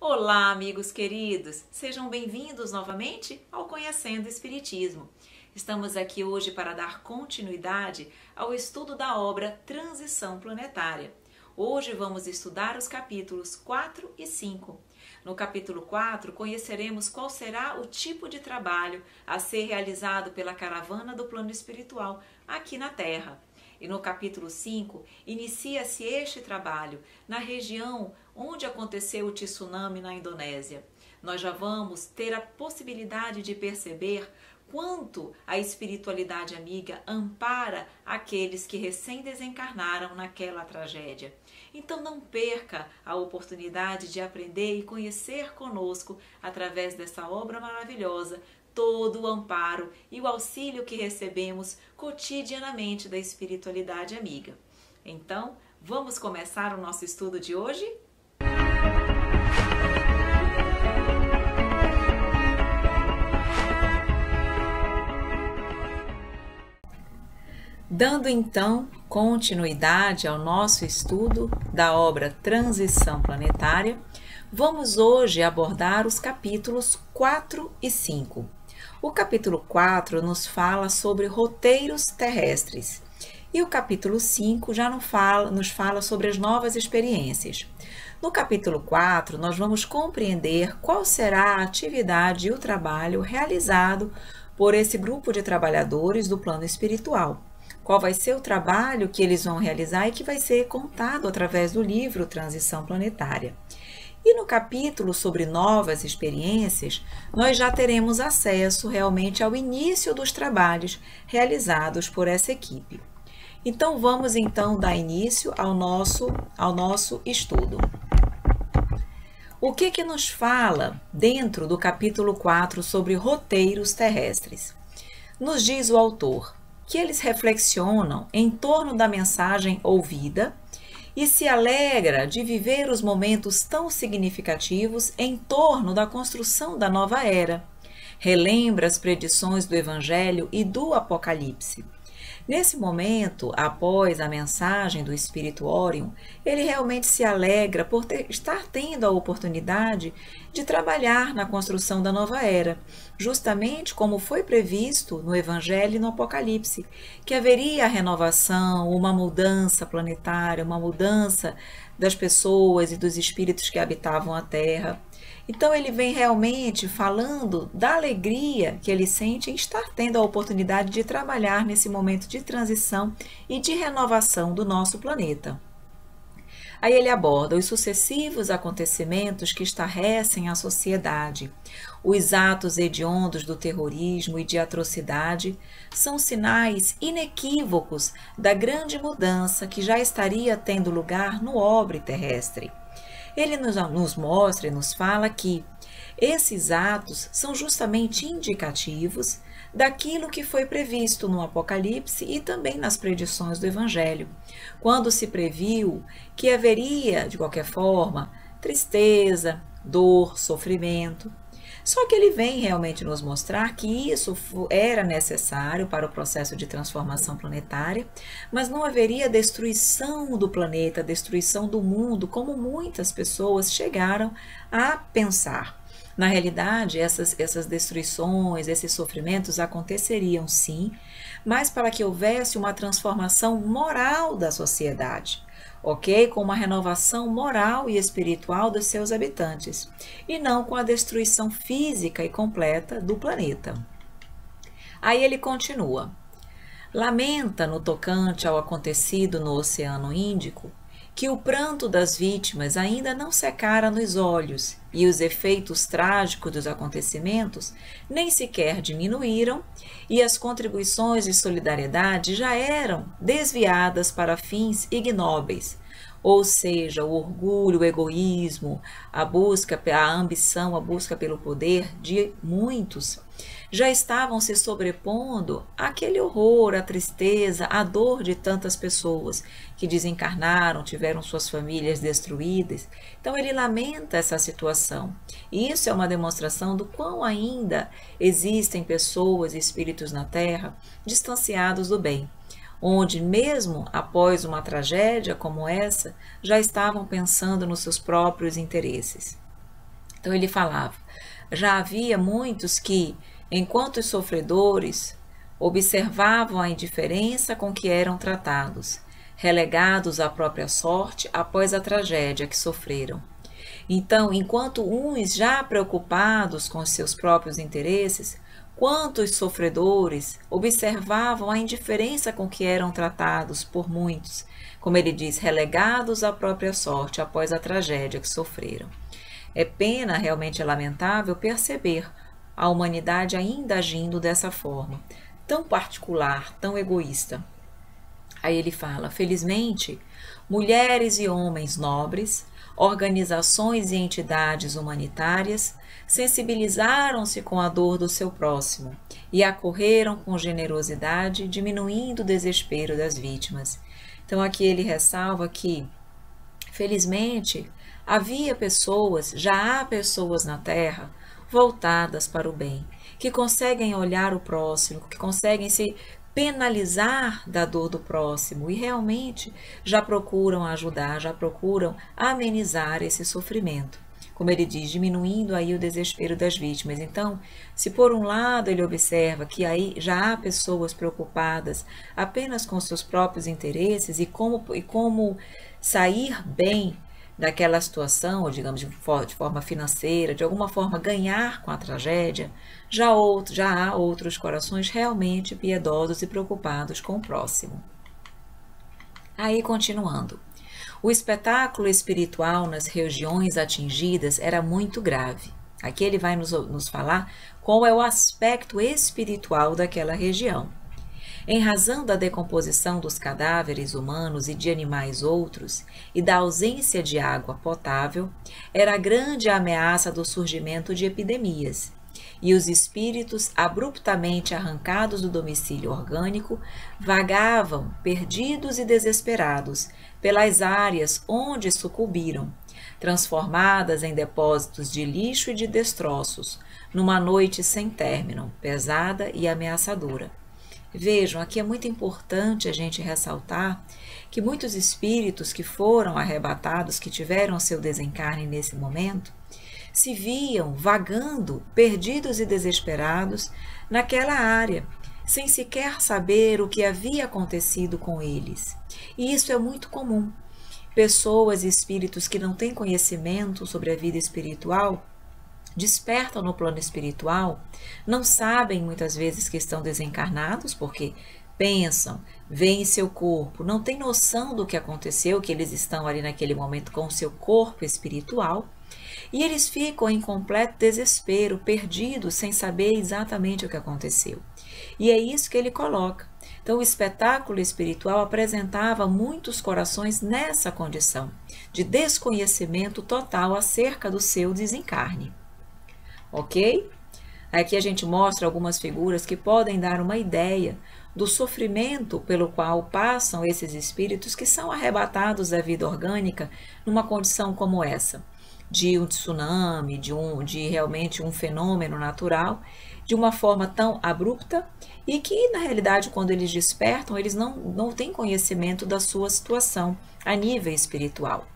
Olá, amigos queridos! Sejam bem-vindos novamente ao Conhecendo o Espiritismo. Estamos aqui hoje para dar continuidade ao estudo da obra Transição Planetária. Hoje vamos estudar os capítulos 4 e 5. No capítulo 4, conheceremos qual será o tipo de trabalho a ser realizado pela caravana do plano espiritual aqui na Terra. E no capítulo 5, inicia-se este trabalho na região onde aconteceu o tsunami na Indonésia. Nós já vamos ter a possibilidade de perceber quanto a espiritualidade amiga ampara aqueles que recém-desencarnaram naquela tragédia. Então não perca a oportunidade de aprender e conhecer conosco, através dessa obra maravilhosa, todo o amparo e o auxílio que recebemos cotidianamente da espiritualidade amiga. Então, vamos começar o nosso estudo de hoje? Dando então continuidade ao nosso estudo da obra Transição Planetária, vamos hoje abordar os capítulos 4 e 5. O capítulo 4 nos fala sobre roteiros terrestres e o capítulo 5 já nos fala sobre as novas experiências. No capítulo 4, nós vamos compreender qual será a atividade e o trabalho realizado por esse grupo de trabalhadores do plano espiritual. Qual vai ser o trabalho que eles vão realizar e que vai ser contado através do livro Transição Planetária. E no capítulo sobre novas experiências, nós já teremos acesso realmente ao início dos trabalhos realizados por essa equipe. Então vamos dar início ao nosso estudo. O que nos fala dentro do capítulo 4 sobre roteiros terrestres? Nos diz o autor que eles reflexionam em torno da mensagem ouvida e se alegra de viver os momentos tão significativos em torno da construção da nova era. Relembra as predições do Evangelho e do Apocalipse. Nesse momento, após a mensagem do Espírito Orion, ele realmente se alegra por estar tendo a oportunidade de trabalhar na construção da nova era, justamente como foi previsto no Evangelho e no Apocalipse, que haveria a renovação, uma mudança planetária, uma mudança das pessoas e dos espíritos que habitavam a Terra. Então ele vem realmente falando da alegria que ele sente em estar tendo a oportunidade de trabalhar nesse momento de transição e de renovação do nosso planeta. Aí ele aborda os sucessivos acontecimentos que estarrecem a sociedade. Os atos hediondos do terrorismo e de atrocidade são sinais inequívocos da grande mudança que já estaria tendo lugar no orbe terrestre. Ele nos mostra e nos fala que esses atos são justamente indicativos daquilo que foi previsto no Apocalipse e também nas predições do Evangelho, quando se previu que haveria, de qualquer forma, tristeza, dor, sofrimento. Só que ele vem realmente nos mostrar que isso era necessário para o processo de transformação planetária, mas não haveria destruição do planeta, destruição do mundo, como muitas pessoas chegaram a pensar. Na realidade, essas destruições, esses sofrimentos aconteceriam sim, mas para que houvesse uma transformação moral da sociedade. Ok? Com uma renovação moral e espiritual dos seus habitantes, e não com a destruição física e completa do planeta. Aí ele continua. Lamenta no tocante ao acontecido no Oceano Índico que o pranto das vítimas ainda não secara nos olhos e os efeitos trágicos dos acontecimentos nem sequer diminuíram e as contribuições de solidariedade já eram desviadas para fins ignóbeis, ou seja, o orgulho, o egoísmo, a ambição, a busca pelo poder de muitos já estavam se sobrepondo àquele horror, à tristeza, à dor de tantas pessoas que desencarnaram, tiveram suas famílias destruídas. Então ele lamenta essa situação. E isso é uma demonstração do quão ainda existem pessoas e espíritos na Terra distanciados do bem, onde mesmo após uma tragédia como essa, já estavam pensando nos seus próprios interesses. Então ele falava, já havia muitos que, enquanto os sofredores, observavam a indiferença com que eram tratados, relegados à própria sorte após a tragédia que sofreram. Então, enquanto uns já preocupados com seus próprios interesses, quantos sofredores observavam a indiferença com que eram tratados por muitos, como ele diz, relegados à própria sorte após a tragédia que sofreram. É pena, realmente é lamentável, perceber a humanidade ainda agindo dessa forma, tão particular, tão egoísta. Aí ele fala, felizmente, mulheres e homens nobres, organizações e entidades humanitárias sensibilizaram-se com a dor do seu próximo e acorreram com generosidade, diminuindo o desespero das vítimas. Então aqui ele ressalva que, felizmente, já há pessoas na Terra voltadas para o bem, que conseguem olhar o próximo, que conseguem se penalizar da dor do próximo e realmente já procuram ajudar, já procuram amenizar esse sofrimento. Como ele diz, diminuindo aí o desespero das vítimas. Então, se por um lado ele observa que aí já há pessoas preocupadas apenas com seus próprios interesses e como sair bem daquela situação, ou digamos de forma financeira, de alguma forma ganhar com a tragédia, já há outros corações realmente piedosos e preocupados com o próximo. Aí, continuando. O espetáculo espiritual nas regiões atingidas era muito grave. Aqui ele vai nos falar qual é o aspecto espiritual daquela região. Em razão da decomposição dos cadáveres humanos e de animais outros e da ausência de água potável, era grande a ameaça do surgimento de epidemias, e os espíritos, abruptamente arrancados do domicílio orgânico, vagavam, perdidos e desesperados, pelas áreas onde sucumbiram, transformadas em depósitos de lixo e de destroços, numa noite sem término, pesada e ameaçadora. Vejam, aqui é muito importante a gente ressaltar que muitos espíritos que foram arrebatados, que tiveram seu desencarne nesse momento, se viam vagando, perdidos e desesperados naquela área, sem sequer saber o que havia acontecido com eles. E isso é muito comum. Pessoas e espíritos que não têm conhecimento sobre a vida espiritual despertam no plano espiritual, não sabem muitas vezes que estão desencarnados, porque pensam, veem seu corpo, não têm noção do que aconteceu, que eles estão ali naquele momento com o seu corpo espiritual, e eles ficam em completo desespero, perdidos, sem saber exatamente o que aconteceu. E é isso que ele coloca. Então, o espetáculo espiritual apresentava muitos corações nessa condição, de desconhecimento total acerca do seu desencarne. Ok? Aqui a gente mostra algumas figuras que podem dar uma ideia do sofrimento pelo qual passam esses espíritos que são arrebatados da vida orgânica numa condição como essa, de um tsunami, de realmente um fenômeno natural, de uma forma tão abrupta e que, na realidade, quando eles despertam, eles não têm conhecimento da sua situação a nível espiritual.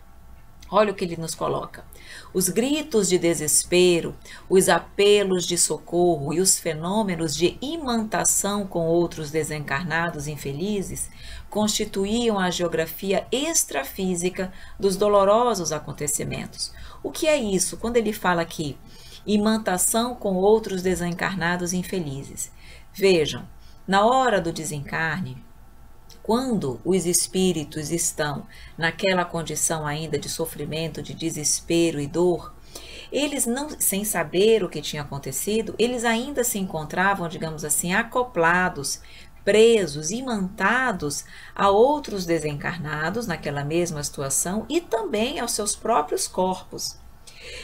Olha o que ele nos coloca. Os gritos de desespero, os apelos de socorro e os fenômenos de imantação com outros desencarnados infelizes constituíam a geografia extrafísica dos dolorosos acontecimentos. O que é isso? Quando ele fala aqui, imantação com outros desencarnados infelizes. Vejam, na hora do desencarne, quando os espíritos estão naquela condição ainda de sofrimento, de desespero e dor, eles não, sem saber o que tinha acontecido, eles ainda se encontravam, digamos assim, acoplados, presos, imantados a outros desencarnados naquela mesma situação e também aos seus próprios corpos.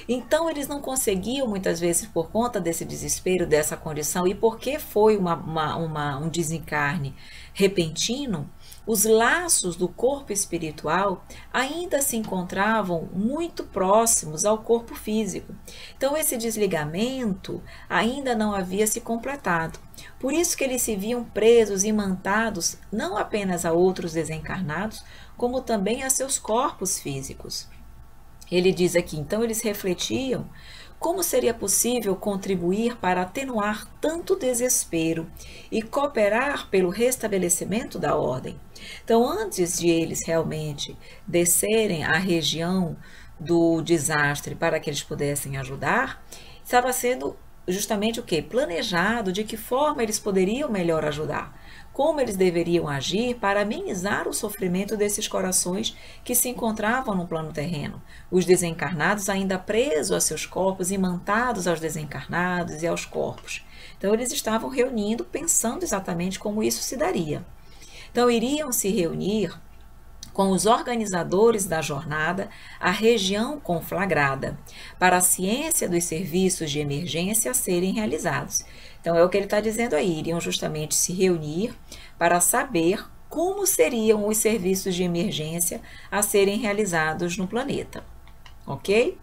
Então, eles não conseguiam, muitas vezes, por conta desse desespero, dessa condição, e porque foi um desencarne repentino, os laços do corpo espiritual ainda se encontravam muito próximos ao corpo físico. Então, esse desligamento ainda não havia se completado. Por isso que eles se viam presos, imantados, não apenas a outros desencarnados, como também a seus corpos físicos. Ele diz aqui, então eles refletiam como seria possível contribuir para atenuar tanto desespero e cooperar pelo restabelecimento da ordem? Então, antes de eles realmente descerem à região do desastre para que eles pudessem ajudar, estava sendo justamente o quê? Planejado de que forma eles poderiam melhor ajudar, como eles deveriam agir para amenizar o sofrimento desses corações que se encontravam no plano terreno, os desencarnados ainda presos a seus corpos, imantados aos desencarnados e aos corpos. Então, eles estavam reunindo, pensando exatamente como isso se daria. Então, iriam se reunir com os organizadores da jornada, a região conflagrada, para a ciência dos serviços de emergência serem realizados. Então, é o que ele está dizendo aí, iriam justamente se reunir para saber como seriam os serviços de emergência a serem realizados no planeta, ok?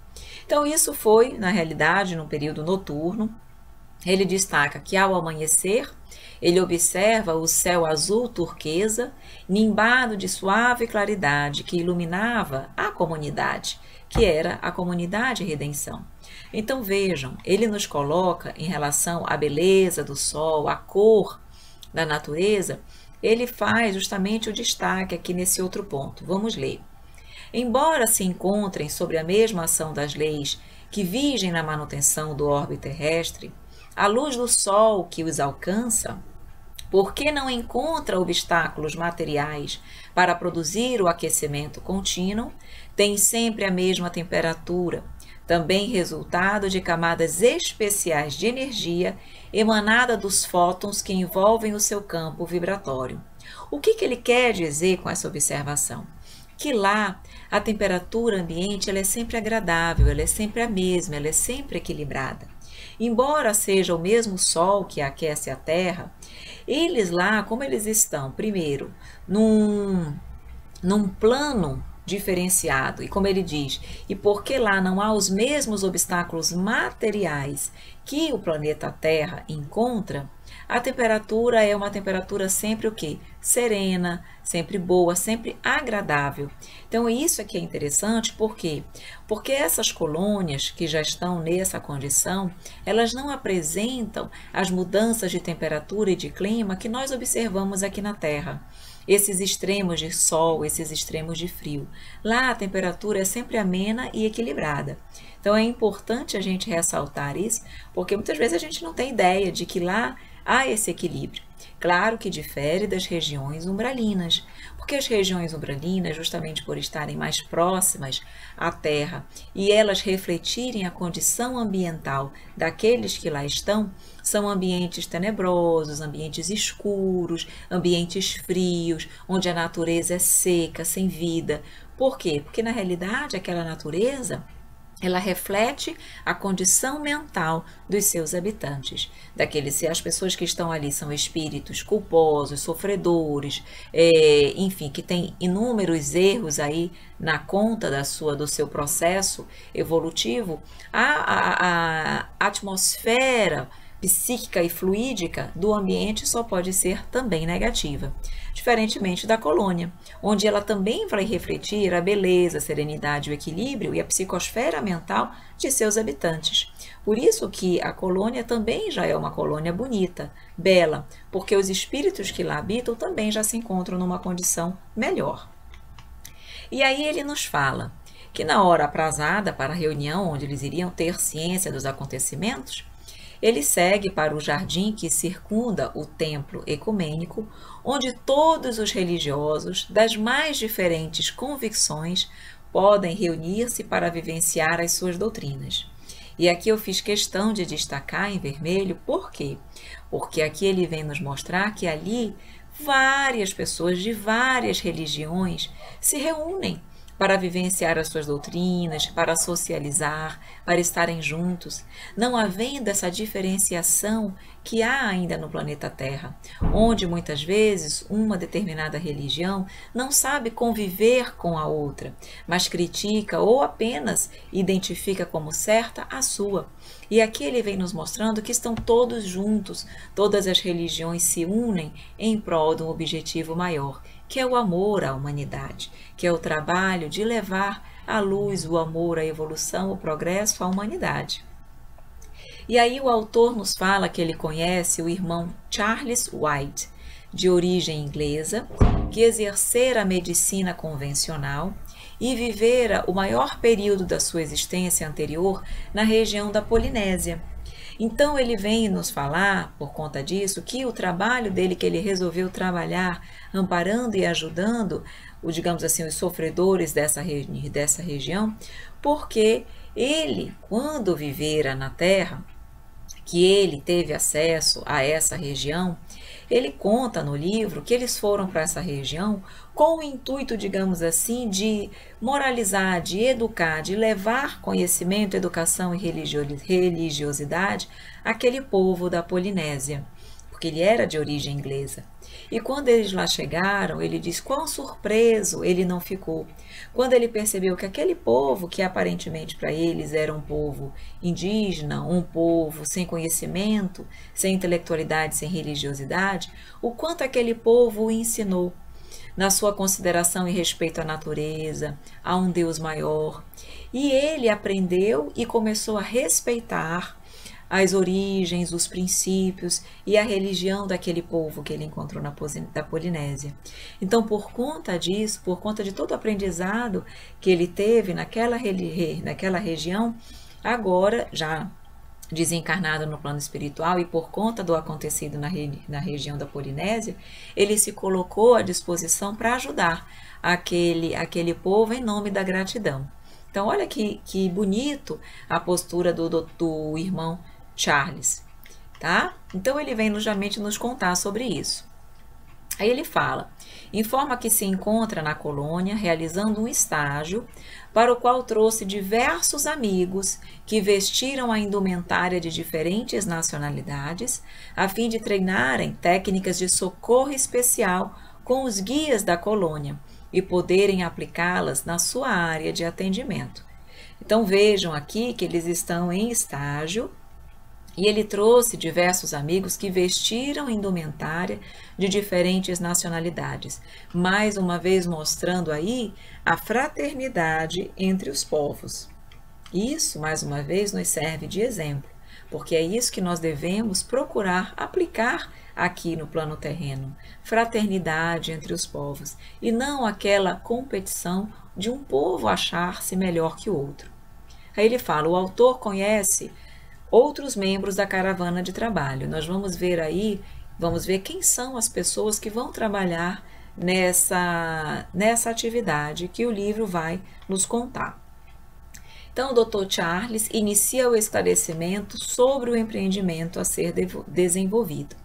Então, isso foi, na realidade, no período noturno. Ele destaca que, ao amanhecer, ele observa o céu azul turquesa, nimbado de suave claridade que iluminava a comunidade, que era a comunidade Redenção. Então vejam, ele nos coloca em relação à beleza do sol, à cor da natureza, ele faz justamente o destaque aqui nesse outro ponto. Vamos ler. Embora se encontrem sobre a mesma ação das leis que vigem na manutenção do orbe terrestre, a luz do sol que os alcança, porque não encontra obstáculos materiais para produzir o aquecimento contínuo, tem sempre a mesma temperatura, também resultado de camadas especiais de energia emanada dos fótons que envolvem o seu campo vibratório. O que ele quer dizer com essa observação? Que lá a temperatura ambiente ela é sempre agradável, ela é sempre a mesma, ela é sempre equilibrada. Embora seja o mesmo sol que aquece a Terra, eles lá, como eles estão, primeiro, num plano diferenciado, e como ele diz, e porque lá não há os mesmos obstáculos materiais que o planeta Terra encontra, a temperatura é uma temperatura sempre o quê? Serena, sempre boa, sempre agradável. Então, isso aqui é interessante, por quê? Porque essas colônias que já estão nessa condição, elas não apresentam as mudanças de temperatura e de clima que nós observamos aqui na Terra. Esses extremos de sol, esses extremos de frio. Lá a temperatura é sempre amena e equilibrada. Então, é importante a gente ressaltar isso, porque muitas vezes a gente não tem ideia de que lá há esse equilíbrio. Claro que difere das regiões umbralinas, porque as regiões umbralinas, justamente por estarem mais próximas à Terra e elas refletirem a condição ambiental daqueles que lá estão, são ambientes tenebrosos, ambientes escuros, ambientes frios, onde a natureza é seca, sem vida. Por quê? Porque na realidade aquela natureza ela reflete a condição mental dos seus habitantes. Se as pessoas que estão ali são espíritos culposos, sofredores, enfim, que têm inúmeros erros aí na conta do seu processo evolutivo, a atmosfera psíquica e fluídica do ambiente só pode ser também negativa, diferentemente da colônia, onde ela também vai refletir a beleza, a serenidade, o equilíbrio e a psicosfera mental de seus habitantes. Por isso que a colônia também já é uma colônia bonita, bela, porque os espíritos que lá habitam também já se encontram numa condição melhor. E aí ele nos fala que na hora aprazada para a reunião onde eles iriam ter ciência dos acontecimentos, ele segue para o jardim que circunda o templo ecumênico, onde todos os religiosos das mais diferentes convicções podem reunir-se para vivenciar as suas doutrinas. E aqui eu fiz questão de destacar em vermelho, por quê? Porque aqui ele vem nos mostrar que ali várias pessoas de várias religiões se reúnem para vivenciar as suas doutrinas, para socializar, para estarem juntos, não havendo essa diferenciação que há ainda no planeta Terra, onde muitas vezes uma determinada religião não sabe conviver com a outra, mas critica ou apenas identifica como certa a sua. E aqui ele vem nos mostrando que estão todos juntos, todas as religiões se unem em prol de um objetivo maior, que é o amor à humanidade, que é o trabalho de levar à luz o amor, a evolução, o progresso à humanidade. E aí o autor nos fala que ele conhece o irmão Charles White, de origem inglesa, que exercera a medicina convencional e vivera o maior período da sua existência anterior na região da Polinésia. Então ele vem nos falar, por conta disso, que o trabalho dele, que ele resolveu trabalhar amparando e ajudando, digamos assim, os sofredores dessa região, porque ele, quando vivera na Terra, que ele teve acesso a essa região, ele conta no livro que eles foram para essa região com o intuito, digamos assim, de moralizar, de educar, de levar conhecimento, educação e religiosidade àquele povo da Polinésia, porque ele era de origem inglesa. E quando eles lá chegaram, ele diz quão surpreso ele não ficou, quando ele percebeu que aquele povo, que aparentemente para eles era um povo indígena, um povo sem conhecimento, sem intelectualidade, sem religiosidade, o quanto aquele povo o ensinou na sua consideração e respeito à natureza, a um Deus maior. E ele aprendeu e começou a respeitar as origens, os princípios e a religião daquele povo que ele encontrou da Polinésia. Então, por conta disso, por conta de todo o aprendizado que ele teve naquela região, agora já desencarnado no plano espiritual e por conta do acontecido na região da Polinésia, ele se colocou à disposição para ajudar aquele povo em nome da gratidão. Então, olha que bonito a postura do irmão Charles, tá? Então ele vem justamente nos contar sobre isso. Aí ele fala, informa que se encontra na colônia realizando um estágio para o qual trouxe diversos amigos que vestiram a indumentária de diferentes nacionalidades a fim de treinarem técnicas de socorro especial com os guias da colônia e poderem aplicá-las na sua área de atendimento. Então vejam aqui que eles estão em estágio e ele trouxe diversos amigos que vestiram indumentária de diferentes nacionalidades, mais uma vez mostrando aí a fraternidade entre os povos. Isso, mais uma vez, nos serve de exemplo, porque é isso que nós devemos procurar aplicar aqui no plano terreno, fraternidade entre os povos, e não aquela competição de um povo achar-se melhor que o outro. Aí ele fala, o autor conhece outros membros da caravana de trabalho. Nós vamos ver aí, vamos ver quem são as pessoas que vão trabalhar nessa atividade que o livro vai nos contar. Então, o Dr. Charles inicia o esclarecimento sobre o empreendimento a ser desenvolvido.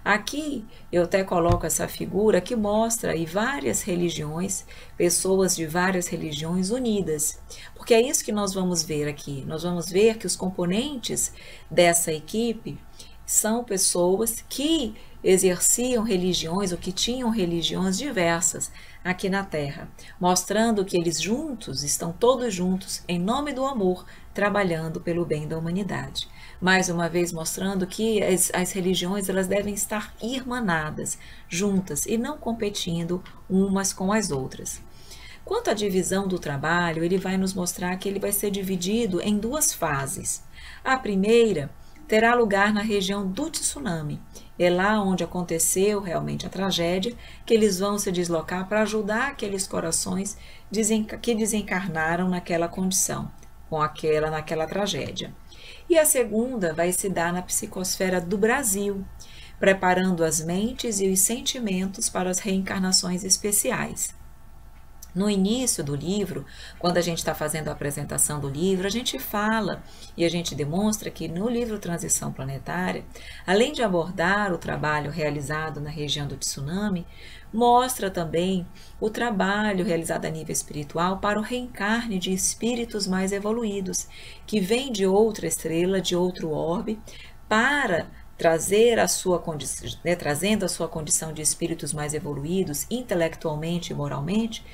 Aqui eu até coloco essa figura que mostra aí várias religiões, pessoas de várias religiões unidas, porque é isso que nós vamos ver aqui. Nós vamos ver que os componentes dessa equipe são pessoas que exerciam religiões ou que tinham religiões diversas aqui na Terra, mostrando que eles juntos, estão todos juntos, em nome do amor, trabalhando pelo bem da humanidade. Mais uma vez mostrando que as religiões elas devem estar irmanadas, juntas e não competindo umas com as outras. Quanto à divisão do trabalho, ele vai nos mostrar que ele vai ser dividido em duas fases. A primeira terá lugar na região do tsunami. É lá onde aconteceu realmente a tragédia, que eles vão se deslocar para ajudar aqueles corações que desencarnaram naquela condição, naquela tragédia. E a segunda vai se dar na psicosfera do Brasil, preparando as mentes e os sentimentos para as reencarnações especiais. No início do livro, quando a gente está fazendo a apresentação do livro, a gente fala e a gente demonstra que no livro Transição Planetária, além de abordar o trabalho realizado na região do tsunami, mostra também o trabalho realizado a nível espiritual para o reencarne de espíritos mais evoluídos, que vêm de outra estrela, de outro orbe, para trazendo a sua condição de espíritos mais evoluídos, intelectualmente e moralmente,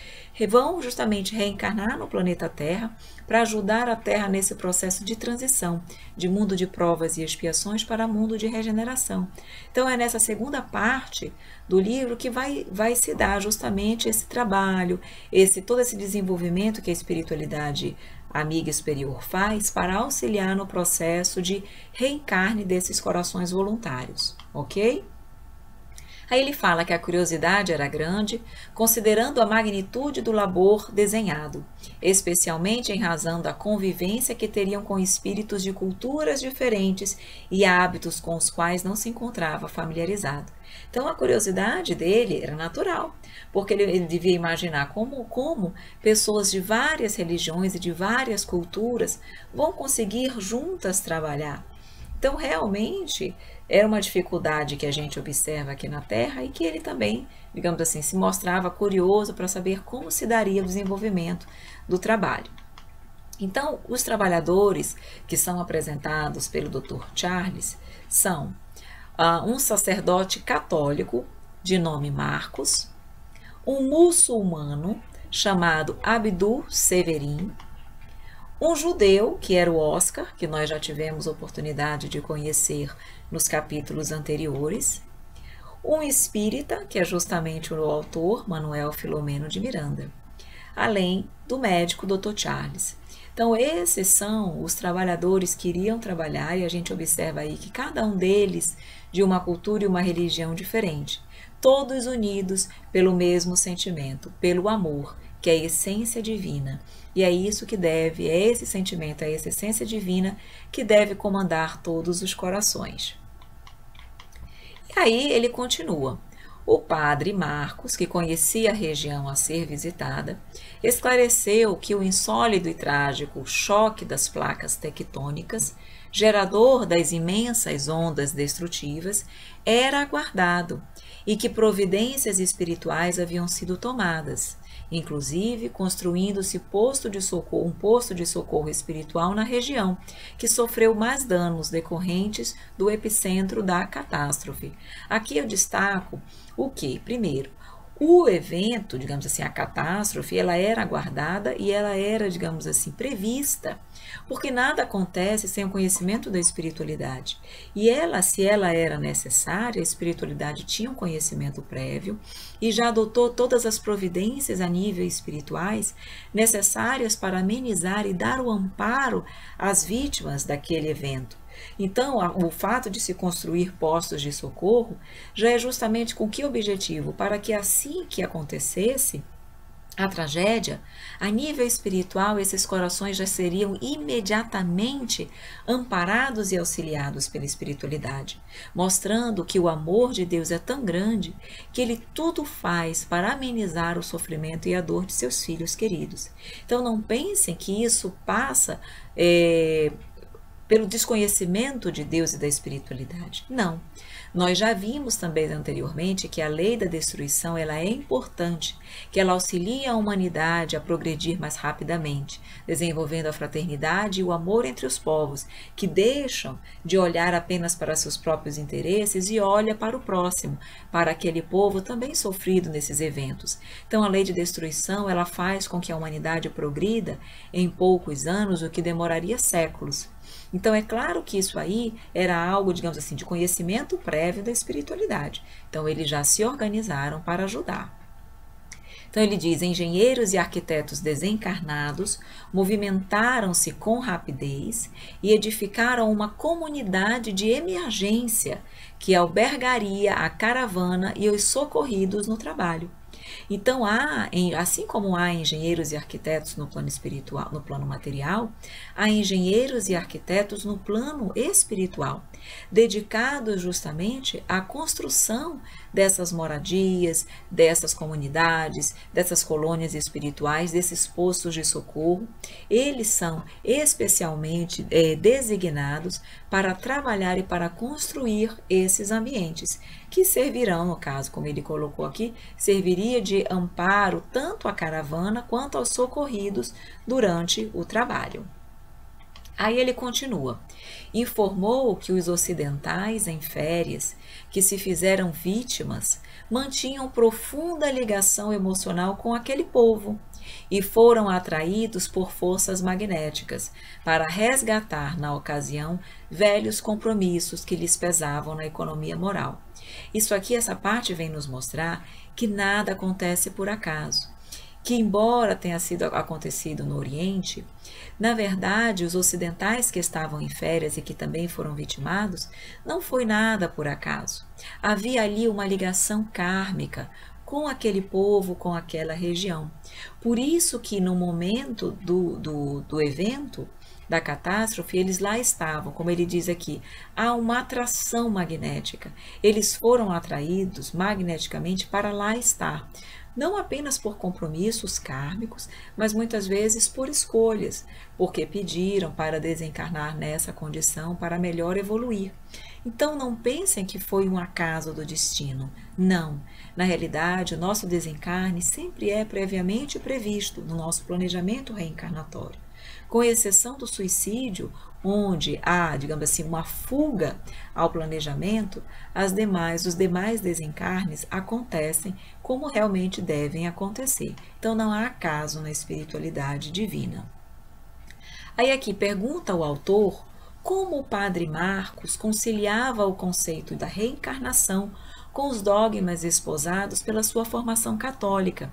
vão justamente reencarnar no planeta Terra para ajudar a Terra nesse processo de transição, de mundo de provas e expiações para mundo de regeneração. Então é nessa segunda parte do livro que vai se dar justamente esse trabalho, todo esse desenvolvimento que a espiritualidade a amiga superior faz para auxiliar no processo de reencarne desses corações voluntários, ok? Aí ele fala que a curiosidade era grande, considerando a magnitude do labor desenhado, especialmente em razão da convivência que teriam com espíritos de culturas diferentes e hábitos com os quais não se encontrava familiarizado. Então a curiosidade dele era natural, porque ele devia imaginar como pessoas de várias religiões e de várias culturas vão conseguir juntas trabalhar. Então realmente era uma dificuldade que a gente observa aqui na Terra e que ele também, digamos assim, se mostrava curioso para saber como se daria o desenvolvimento do trabalho. Então, os trabalhadores que são apresentados pelo Dr. Charles são um sacerdote católico de nome Marcos, um muçulmano chamado Abdul Severin, um judeu, que era o Oscar, que nós já tivemos oportunidade de conhecer nos capítulos anteriores, um espírita, que é justamente o autor, Manuel Filomeno de Miranda, além do médico Dr. Charles. Então, esses são os trabalhadores que iriam trabalhar, e a gente observa aí que cada um deles de uma cultura e uma religião diferente, todos unidos pelo mesmo sentimento, pelo amor, que é a essência divina. E é isso que deve, é esse sentimento, é essa essência divina que deve comandar todos os corações. E aí ele continua. O padre Marcos, que conhecia a região a ser visitada, esclareceu que o insólido e trágico choque das placas tectônicas, gerador das imensas ondas destrutivas, era aguardado e que providências espirituais haviam sido tomadas, inclusive construindo-se um posto de socorro espiritual na região, que sofreu mais danos decorrentes do epicentro da catástrofe. Aqui eu destaco o que? Primeiro, o evento, digamos assim, a catástrofe, ela era aguardada e ela era, digamos assim, prevista, porque nada acontece sem o conhecimento da espiritualidade. E ela, se ela era necessária, a espiritualidade tinha um conhecimento prévio e já adotou todas as providências a nível espirituais necessárias para amenizar e dar o amparo às vítimas daquele evento. Então, o fato de se construir postos de socorro já é justamente com que objetivo? Para que assim que acontecesse a tragédia, a nível espiritual, esses corações já seriam imediatamente amparados e auxiliados pela espiritualidade, mostrando que o amor de Deus é tão grande que Ele tudo faz para amenizar o sofrimento e a dor de seus filhos queridos. Então, não pensem que isso passa pelo desconhecimento de Deus e da espiritualidade. Não. Nós já vimos também anteriormente que a lei da destruição ela é importante, que ela auxilia a humanidade a progredir mais rapidamente, desenvolvendo a fraternidade e o amor entre os povos, que deixam de olhar apenas para seus próprios interesses e olham para o próximo, para aquele povo também sofrido nesses eventos. Então a lei de destruição ela faz com que a humanidade progrida em poucos anos, o que demoraria séculos. Então, é claro que isso aí era algo, digamos assim, de conhecimento prévio da espiritualidade. Então, eles já se organizaram para ajudar. Então, ele diz, engenheiros e arquitetos desencarnados movimentaram-se com rapidez e edificaram uma comunidade de emergência que albergaria a caravana e os socorridos no trabalho. Então, assim como há engenheiros e arquitetos no plano espiritual, no plano material, há engenheiros e arquitetos no plano espiritual, dedicados justamente à construção dessas moradias, dessas comunidades, dessas colônias espirituais, desses postos de socorro. Eles são especialmente designados para trabalhar e para construir esses ambientes, que servirão, no caso, como ele colocou aqui, serviria de amparo tanto à caravana quanto aos socorridos durante o trabalho. Aí ele continua, informou que os ocidentais em férias, que se fizeram vítimas, mantinham profunda ligação emocional com aquele povo e foram atraídos por forças magnéticas para resgatar, na ocasião, velhos compromissos que lhes pesavam na economia moral. Isso aqui, essa parte vem nos mostrar que nada acontece por acaso. que, embora tenha sido acontecido no Oriente, na verdade, os ocidentais que estavam em férias e que também foram vitimados, não foi nada por acaso. Havia ali uma ligação kármica com aquele povo, com aquela região. Por isso que no momento do evento, da catástrofe, eles lá estavam, como ele diz aqui, há uma atração magnética. Eles foram atraídos magneticamente para lá estar. Não apenas por compromissos kármicos, mas muitas vezes por escolhas, porque pediram para desencarnar nessa condição para melhor evoluir. Então não pensem que foi um acaso do destino. Não. Na realidade, o nosso desencarne sempre é previamente previsto no nosso planejamento reencarnatório. Com exceção do suicídio, onde há, digamos assim, uma fuga ao planejamento, os demais desencarnes acontecem como realmente devem acontecer. Então não há acaso na espiritualidade divina. Aí aqui pergunta o autor como o padre Marcos conciliava o conceito da reencarnação com os dogmas esposados pela sua formação católica,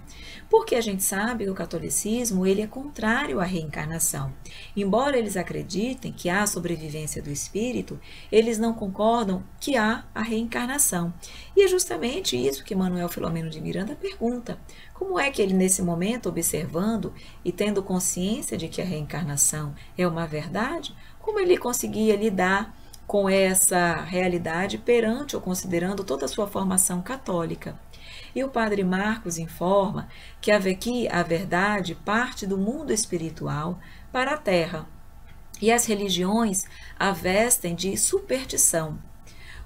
porque a gente sabe que o catolicismo ele é contrário à reencarnação. Embora eles acreditem que há sobrevivência do espírito, eles não concordam que há a reencarnação. E é justamente isso que Manuel Filomeno de Miranda pergunta. Como é que ele, nesse momento, observando e tendo consciência de que a reencarnação é uma verdade, como ele conseguia lidar com essa realidade perante ou considerando toda a sua formação católica? E o padre Marcos informa que aqui a verdade parte do mundo espiritual para a terra, e as religiões a vestem de superstição.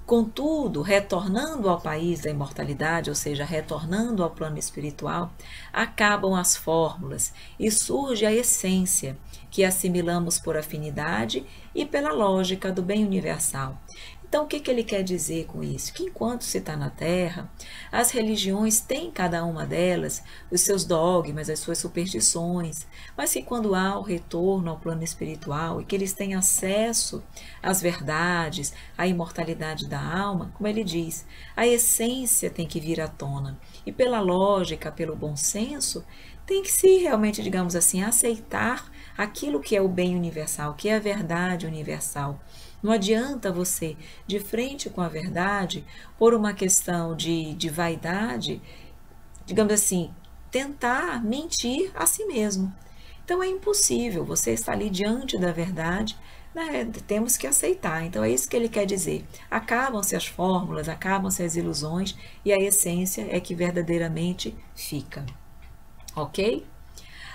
Contudo, retornando ao país da imortalidade, ou seja, retornando ao plano espiritual, acabam as fórmulas e surge a essência, que assimilamos por afinidade e pela lógica do bem universal. Então, o que ele quer dizer com isso? Que enquanto se está na Terra, as religiões têm, cada uma delas, os seus dogmas, as suas superstições, mas que quando há o retorno ao plano espiritual e que eles têm acesso às verdades, à imortalidade da alma, como ele diz, a essência tem que vir à tona. E pela lógica, pelo bom senso, tem que se realmente, digamos assim, aceitar aquilo que é o bem universal, que é a verdade universal. Não adianta você, de frente com a verdade, por uma questão de vaidade, digamos assim, tentar mentir a si mesmo. Então é impossível, você está ali diante da verdade, né? Temos que aceitar. Então é isso que ele quer dizer. Acabam-se as fórmulas, acabam-se as ilusões e a essência é que verdadeiramente fica. Ok?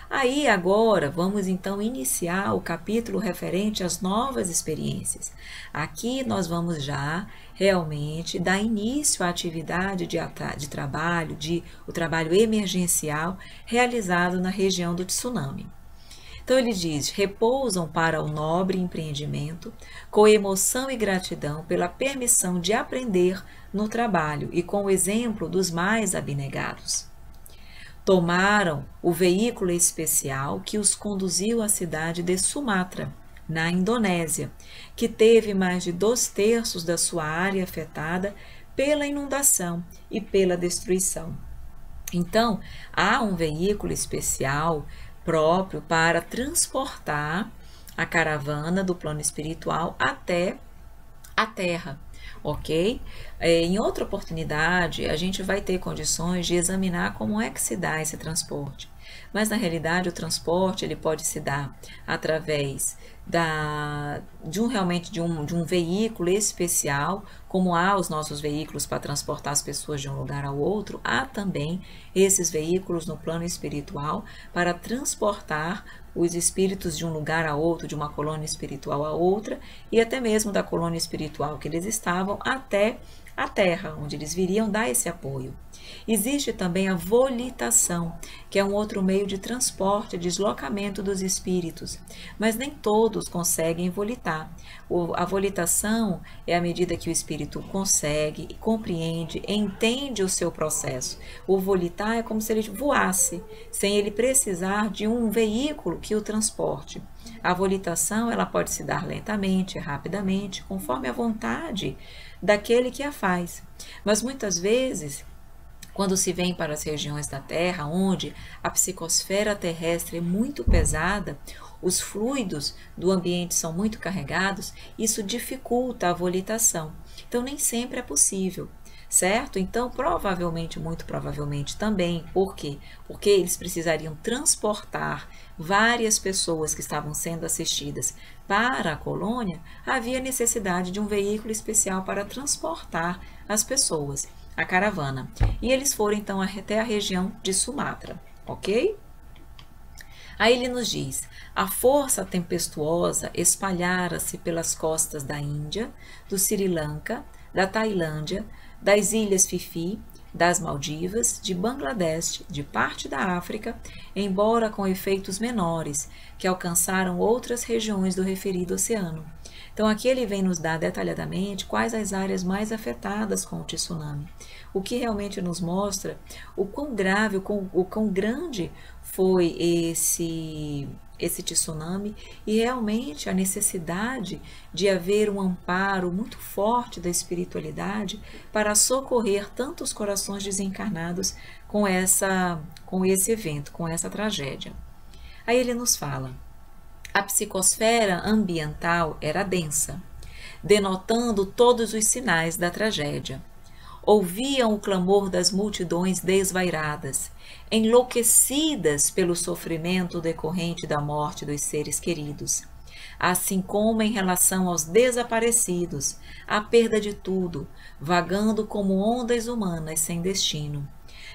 Aí agora vamos então iniciar o capítulo referente às novas experiências. Aqui nós vamos já realmente dar início à atividade de trabalho, o trabalho emergencial realizado na região do tsunami. Então ele diz, repousam para o nobre empreendimento, com emoção e gratidão pela permissão de aprender no trabalho e com o exemplo dos mais abnegados. Tomaram o veículo especial que os conduziu à cidade de Sumatra, na Indonésia, que teve mais de 2/3 da sua área afetada pela inundação e pela destruição. Então, há um veículo especial próprio para transportar a caravana do plano espiritual até a Terra. Ok? Em outra oportunidade, a gente vai ter condições de examinar como é que se dá esse transporte. Mas, na realidade, o transporte ele pode se dar através de um veículo especial, como há os nossos veículos para transportar as pessoas de um lugar ao outro, há também esses veículos no plano espiritual para transportar os espíritos de um lugar a outro, de uma colônia espiritual a outra, e até mesmo da colônia espiritual que eles estavam até a Terra, onde eles viriam dar esse apoio. Existe também a volitação, que é um outro meio de transporte, deslocamento dos espíritos, mas nem todos conseguem volitar. A volitação é à medida que o espírito consegue, compreende, entende o seu processo. O volitar é como se ele voasse, sem ele precisar de um veículo que o transporte. A volitação ela pode se dar lentamente, rapidamente, conforme a vontade daquele que a faz. Mas muitas vezes Quando se vem para as regiões da Terra, onde a psicosfera terrestre é muito pesada, os fluidos do ambiente são muito carregados, isso dificulta a volitação. Então, nem sempre é possível, certo? Então, provavelmente, muito provavelmente também, por quê? Porque eles precisariam transportar várias pessoas que estavam sendo assistidas para a colônia, havia necessidade de um veículo especial para transportar as pessoas, a caravana. E eles foram então até a região de Sumatra, ok? Aí ele nos diz: a força tempestuosa espalhara-se pelas costas da Índia, do Sri Lanka, da Tailândia, das Ilhas Fifi, das Maldivas, de Bangladesh, de parte da África, embora com efeitos menores, que alcançaram outras regiões do referido oceano. Então aqui ele vem nos dar detalhadamente quais as áreas mais afetadas com o tsunami, o que realmente nos mostra o quão grave, o quão grande foi esse tsunami e realmente a necessidade de haver um amparo muito forte da espiritualidade para socorrer tantos corações desencarnados com esse evento, com essa tragédia. Aí ele nos fala: a psicosfera ambiental era densa, denotando todos os sinais da tragédia. Ouviam o clamor das multidões desvairadas, enlouquecidas pelo sofrimento decorrente da morte dos seres queridos, assim como em relação aos desaparecidos, a perda de tudo, vagando como ondas humanas sem destino.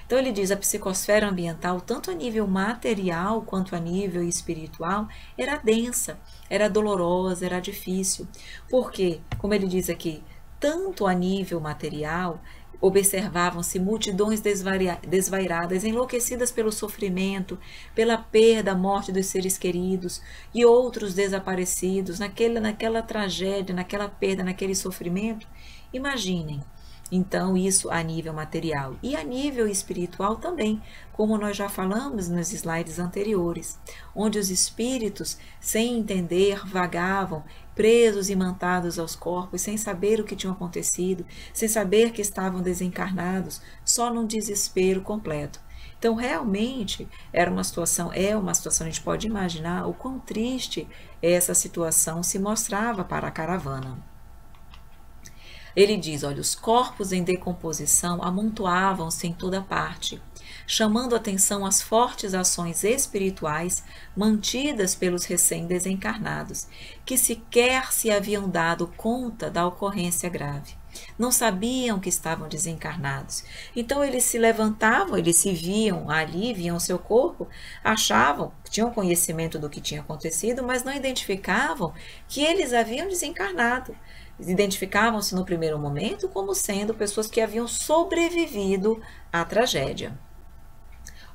Então ele diz: a psicosfera ambiental, tanto a nível material quanto a nível espiritual, era densa, era dolorosa, era difícil. Porque, como ele diz aqui, tanto a nível material, observavam-se multidões desvairadas, enlouquecidas pelo sofrimento, pela perda, a morte dos seres queridos, e outros desaparecidos, naquela tragédia, naquela perda, naquele sofrimento. Imaginem, então, isso a nível material. E a nível espiritual também, como nós já falamos nos slides anteriores, onde os espíritos, sem entender, vagavam, presos e imantados aos corpos, sem saber o que tinha acontecido, sem saber que estavam desencarnados, só num desespero completo. Então, realmente, é uma situação, a gente pode imaginar o quão triste essa situação se mostrava para a caravana. Ele diz: olha, os corpos em decomposição amontoavam-se em toda parte, chamando atenção às fortes ações espirituais mantidas pelos recém-desencarnados, que sequer se haviam dado conta da ocorrência grave. Não sabiam que estavam desencarnados. Então eles se levantavam, eles se viam ali, viam seu corpo, achavam, tinham conhecimento do que tinha acontecido, mas não identificavam que eles haviam desencarnado. Identificavam-se no primeiro momento como sendo pessoas que haviam sobrevivido à tragédia.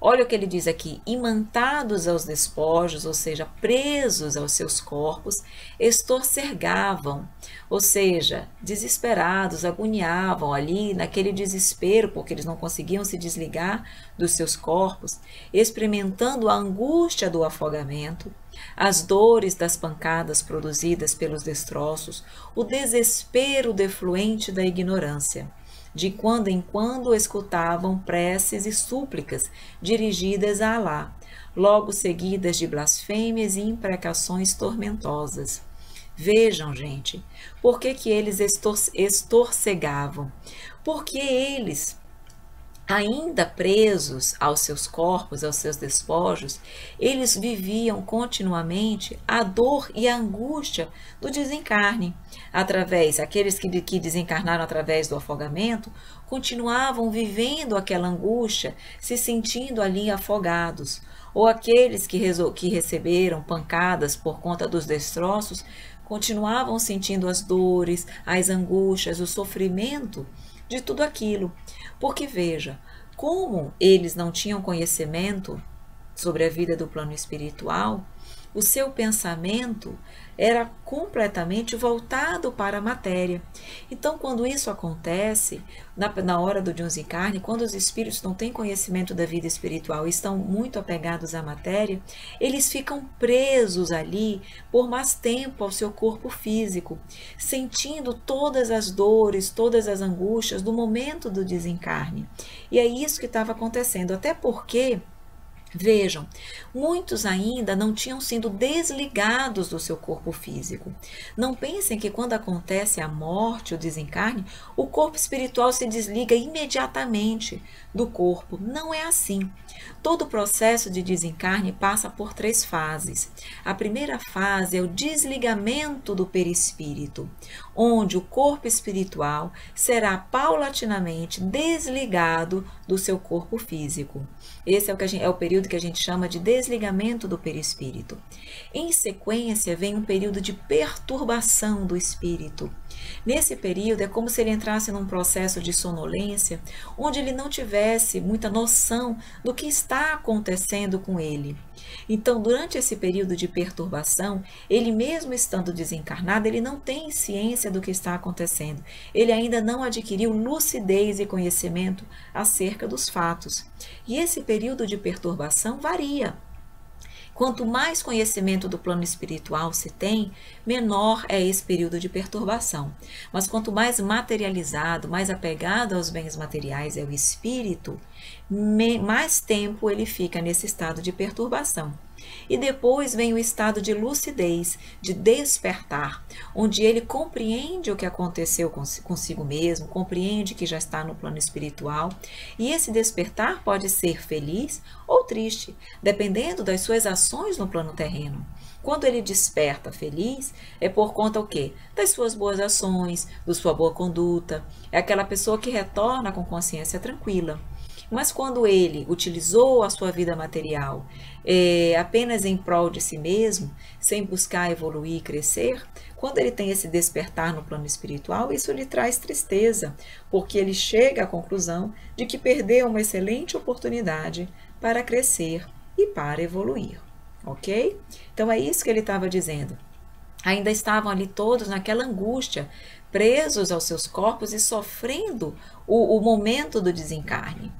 Olha o que ele diz aqui: imantados aos despojos, ou seja, presos aos seus corpos, estorcegavam, ou seja, desesperados, agoniavam ali naquele desespero, porque eles não conseguiam se desligar dos seus corpos, experimentando a angústia do afogamento, as dores das pancadas produzidas pelos destroços, o desespero defluente da ignorância. De quando em quando escutavam preces e súplicas dirigidas a Alá, logo seguidas de blasfêmias e imprecações tormentosas. Vejam, gente, por que eles estorcegavam? Porque eles, ainda presos aos seus corpos, aos seus despojos, eles viviam continuamente a dor e a angústia do desencarne. Aqueles que desencarnaram através do afogamento, continuavam vivendo aquela angústia, se sentindo ali afogados. Ou aqueles que receberam pancadas por conta dos destroços, continuavam sentindo as dores, as angústias, o sofrimento de tudo aquilo. Porque veja, como eles não tinham conhecimento sobre a vida do plano espiritual, O seu pensamento era completamente voltado para a matéria. Então, quando isso acontece, na hora do desencarne, quando os espíritos não têm conhecimento da vida espiritual e estão muito apegados à matéria, eles ficam presos ali por mais tempo ao seu corpo físico, sentindo todas as dores, todas as angústias do momento do desencarne. E é isso que estava acontecendo, até porque, vejam, muitos ainda não tinham sido desligados do seu corpo físico. Não pensem que quando acontece a morte, o desencarne, o corpo espiritual se desliga imediatamente do corpo. Não é assim. Todo o processo de desencarne passa por 3 fases. A primeira fase é o desligamento do perispírito, onde o corpo espiritual será paulatinamente desligado do seu corpo físico. Esse é o período que a gente chama de desligamento do perispírito. Em sequência, vem um período de perturbação do espírito. Nesse período, é como se ele entrasse num processo de sonolência, onde ele não tivesse muita noção do que está acontecendo com ele. Então, durante esse período de perturbação, ele mesmo estando desencarnado, ele não tem ciência do que está acontecendo. Ele ainda não adquiriu lucidez e conhecimento acerca dos fatos. E esse período de perturbação varia. Quanto mais conhecimento do plano espiritual se tem, menor é esse período de perturbação. Mas quanto mais materializado, mais apegado aos bens materiais é o espírito, mais tempo ele fica nesse estado de perturbação. E depois vem o estado de lucidez, de despertar, onde ele compreende o que aconteceu consigo mesmo, compreende que já está no plano espiritual. E esse despertar pode ser feliz ou triste, dependendo das suas ações no plano terreno. Quando ele desperta feliz, é por conta o quê? Das suas boas ações, da sua boa conduta. É aquela pessoa que retorna com consciência tranquila. Mas quando ele utilizou a sua vida material apenas em prol de si mesmo, sem buscar evoluir e crescer, quando ele tem esse despertar no plano espiritual, isso lhe traz tristeza, porque ele chega à conclusão de que perdeu uma excelente oportunidade para crescer e para evoluir, ok? Então é isso que ele estava dizendo. Ainda estavam ali todos naquela angústia, presos aos seus corpos e sofrendo o momento do desencarne.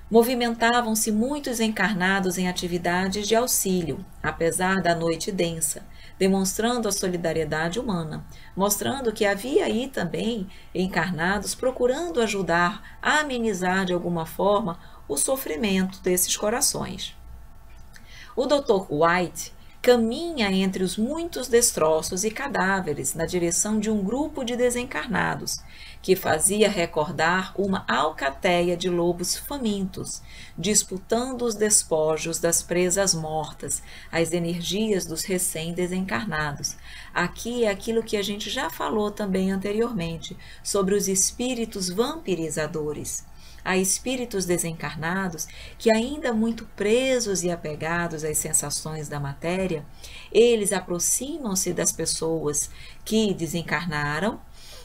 Movimentavam-se muitos encarnados em atividades de auxílio, apesar da noite densa, demonstrando a solidariedade humana, mostrando que havia aí também encarnados procurando ajudar a amenizar de alguma forma o sofrimento desses corações. O Dr. White caminha entre os muitos destroços e cadáveres na direção de um grupo de desencarnados, que fazia recordar uma alcateia de lobos famintos, disputando os despojos das presas mortas, as energias dos recém-desencarnados. Aqui é aquilo que a gente já falou também anteriormente, sobre os espíritos vampirizadores. Há espíritos desencarnados que, ainda muito presos e apegados às sensações da matéria, eles aproximam-se das pessoas que desencarnaram,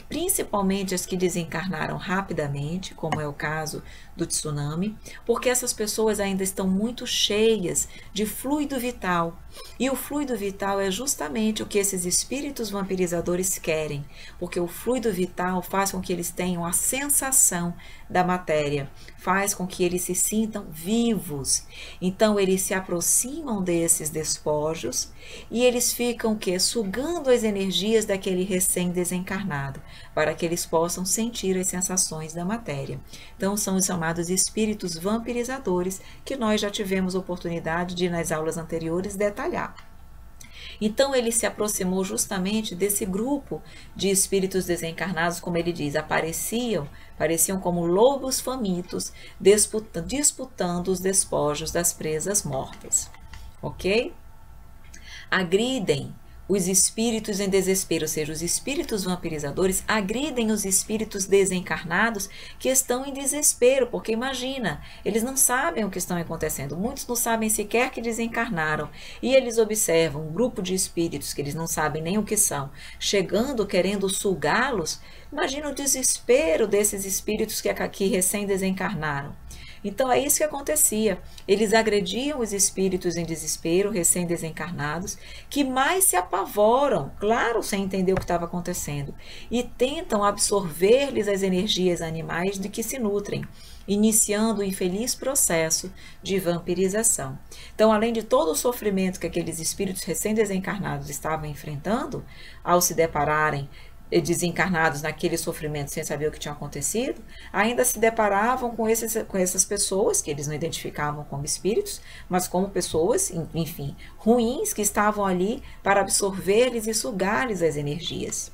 principalmente as que desencarnaram rapidamente, como é o caso do tsunami, porque essas pessoas ainda estão muito cheias de fluido vital. E o fluido vital é justamente o que esses espíritos vampirizadores querem, porque o fluido vital faz com que eles tenham a sensação da matéria, faz com que eles se sintam vivos. Então eles se aproximam desses despojos e eles ficam sugando as energias daquele recém-desencarnado, para que eles possam sentir as sensações da matéria. Então são os chamados espíritos vampirizadores, que nós já tivemos oportunidade de, nas aulas anteriores, detalhar. Então ele se aproximou justamente desse grupo de espíritos desencarnados, como ele diz, pareciam como lobos famintos, disputando os despojos das presas mortas, ok? Agridem os espíritos em desespero, ou seja, os espíritos vampirizadores agridem os espíritos desencarnados que estão em desespero, porque imagina, eles não sabem o que está acontecendo, muitos não sabem sequer que desencarnaram, e eles observam um grupo de espíritos que eles não sabem nem o que são, chegando, querendo sugá-los. Imagina o desespero desses espíritos que recém desencarnaram. Então é isso que acontecia. Eles agrediam os espíritos em desespero, recém-desencarnados, que mais se apavoram, claro, sem entender o que estava acontecendo, e tentam absorver-lhes as energias animais de que se nutrem, iniciando o infeliz processo de vampirização. Então, além de todo o sofrimento que aqueles espíritos recém-desencarnados estavam enfrentando, ao se depararem desencarnados naquele sofrimento sem saber o que tinha acontecido, ainda se deparavam com essas pessoas que eles não identificavam como espíritos, mas como pessoas, enfim, ruins que estavam ali para absorver-lhes e sugar-lhes as energias.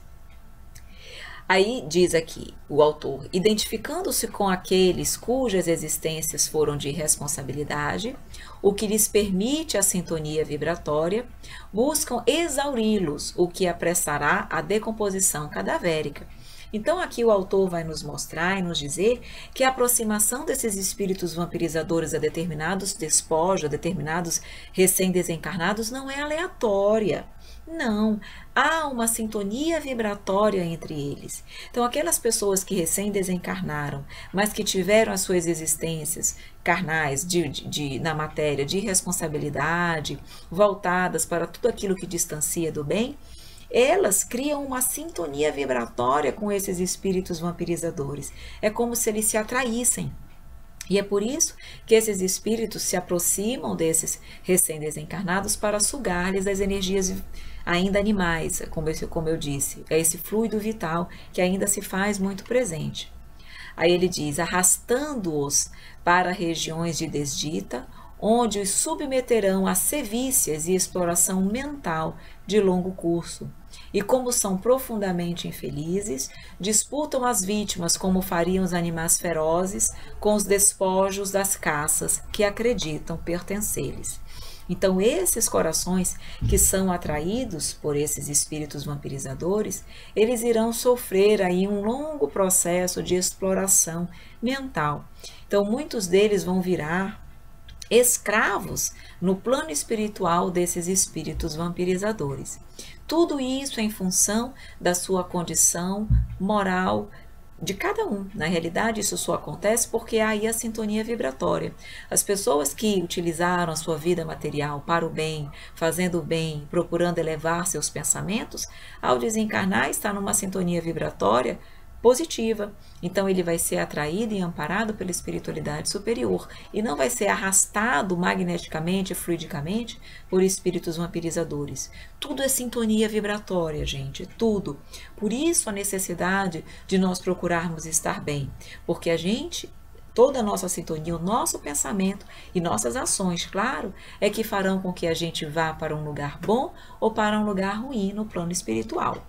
Aí diz aqui o autor, identificando-se com aqueles cujas existências foram de irresponsabilidade, o que lhes permite a sintonia vibratória, buscam exauri-los, o que apressará a decomposição cadavérica. Então aqui o autor vai nos mostrar e nos dizer que a aproximação desses espíritos vampirizadores a determinados despojos, a determinados recém-desencarnados, não é aleatória. Não, há uma sintonia vibratória entre eles. Então, aquelas pessoas que recém-desencarnaram, mas que tiveram as suas existências carnais na matéria de responsabilidade, voltadas para tudo aquilo que distancia do bem, elas criam uma sintonia vibratória com esses espíritos vampirizadores. É como se eles se atraíssem. E é por isso que esses espíritos se aproximam desses recém-desencarnados para sugar-lhes as energias ainda animais, como eu disse, é esse fluido vital que ainda se faz muito presente. Aí ele diz, arrastando-os para regiões de desdita, onde os submeterão a sevícias e exploração mental de longo curso. E como são profundamente infelizes, disputam as vítimas como fariam os animais ferozes com os despojos das caças que acreditam pertencer-lhes. Então, esses corações que são atraídos por esses espíritos vampirizadores, eles irão sofrer aí um longo processo de exploração mental. Então, muitos deles vão virar escravos no plano espiritual desses espíritos vampirizadores. Tudo isso em função da sua condição moral de cada um. Na realidade, isso só acontece porque há aí a sintonia vibratória. As pessoas que utilizaram a sua vida material para o bem, fazendo o bem, procurando elevar seus pensamentos, ao desencarnar está numa sintonia vibratória positiva. Então ele vai ser atraído e amparado pela espiritualidade superior e não vai ser arrastado magneticamente, fluidicamente por espíritos vampirizadores. Tudo é sintonia vibratória, gente, tudo. Por isso a necessidade de nós procurarmos estar bem, porque toda a nossa sintonia, o nosso pensamento e nossas ações, claro, é que farão com que a gente vá para um lugar bom ou para um lugar ruim no plano espiritual.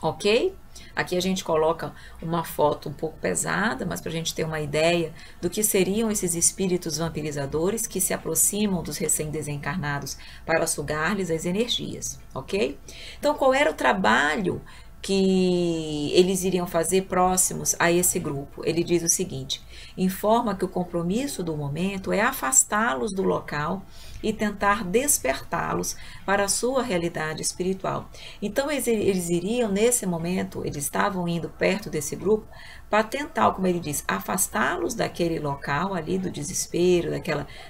Ok? Aqui a gente coloca uma foto um pouco pesada, mas para a gente ter uma ideia do que seriam esses espíritos vampirizadores que se aproximam dos recém-desencarnados para sugar-lhes as energias, ok? Então, qual era o trabalho que eles iriam fazer próximos a esse grupo? Ele diz o seguinte, informa que o compromisso do momento é afastá-los do local e tentar despertá-los para a sua realidade espiritual. Então, eles iriam, nesse momento, eles estavam indo perto desse grupo para tentar, como ele diz, afastá-los daquele local ali, do desespero,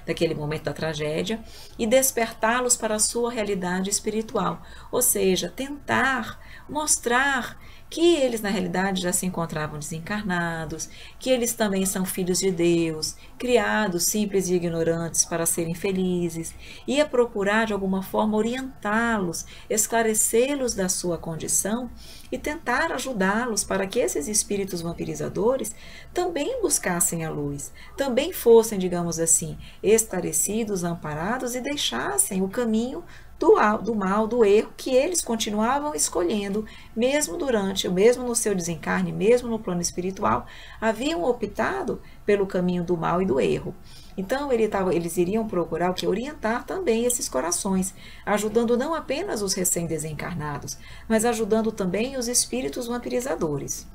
daquele momento da tragédia, e despertá-los para a sua realidade espiritual. Ou seja, tentar mostrar que eles na realidade já se encontravam desencarnados, que eles também são filhos de Deus, criados simples e ignorantes para serem felizes, ia procurar de alguma forma orientá-los, esclarecê-los da sua condição e tentar ajudá-los para que esses espíritos vampirizadores também buscassem a luz, também fossem, digamos assim, esclarecidos, amparados e deixassem o caminho do mal, do erro que eles continuavam escolhendo, mesmo no seu desencarne, mesmo no plano espiritual, haviam optado pelo caminho do mal e do erro. Então, eles iriam procurar orientar também esses corações, ajudando não apenas os recém-desencarnados, mas ajudando também os espíritos vampirizadores.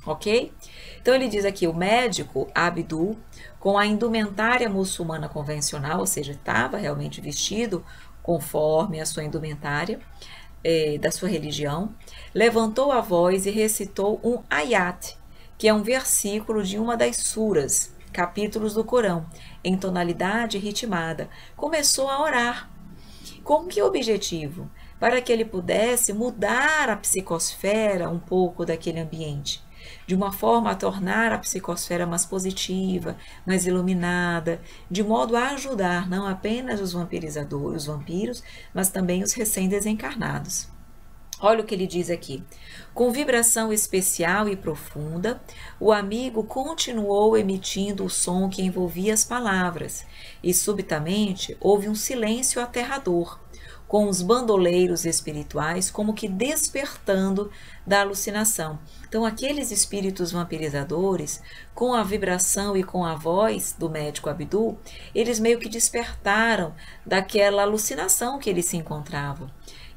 Ok? Então, ele diz aqui, o médico Abdul, com a indumentária muçulmana convencional, ou seja, estava realmente vestido conforme a sua indumentária da sua religião, levantou a voz e recitou um ayat, que é um versículo de uma das suras capítulos do Corão, em tonalidade ritmada. Começou a orar. Com que objetivo? Para que ele pudesse mudar a psicosfera um pouco daquele ambiente, de uma forma a tornar a psicosfera mais positiva, mais iluminada, de modo a ajudar não apenas os vampirizadores, os vampiros, mas também os recém-desencarnados. Olha o que ele diz aqui. Com vibração especial e profunda, o amigo continuou emitindo o som que envolvia as palavras, e subitamente houve um silêncio aterrador, com os bandoleiros espirituais como que despertando da alucinação. Então, aqueles espíritos vampirizadores, com a vibração e com a voz do médico Abdul, eles meio que despertaram daquela alucinação que eles se encontravam.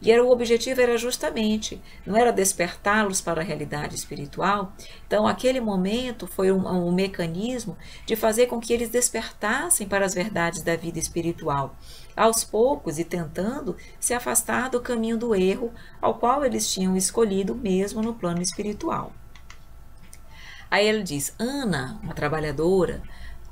E o objetivo era justamente, não era despertá-los para a realidade espiritual. Então, aquele momento foi um mecanismo de fazer com que eles despertassem para as verdades da vida espiritual, aos poucos e tentando se afastar do caminho do erro ao qual eles tinham escolhido mesmo no plano espiritual. Aí ele diz, Ana, uma trabalhadora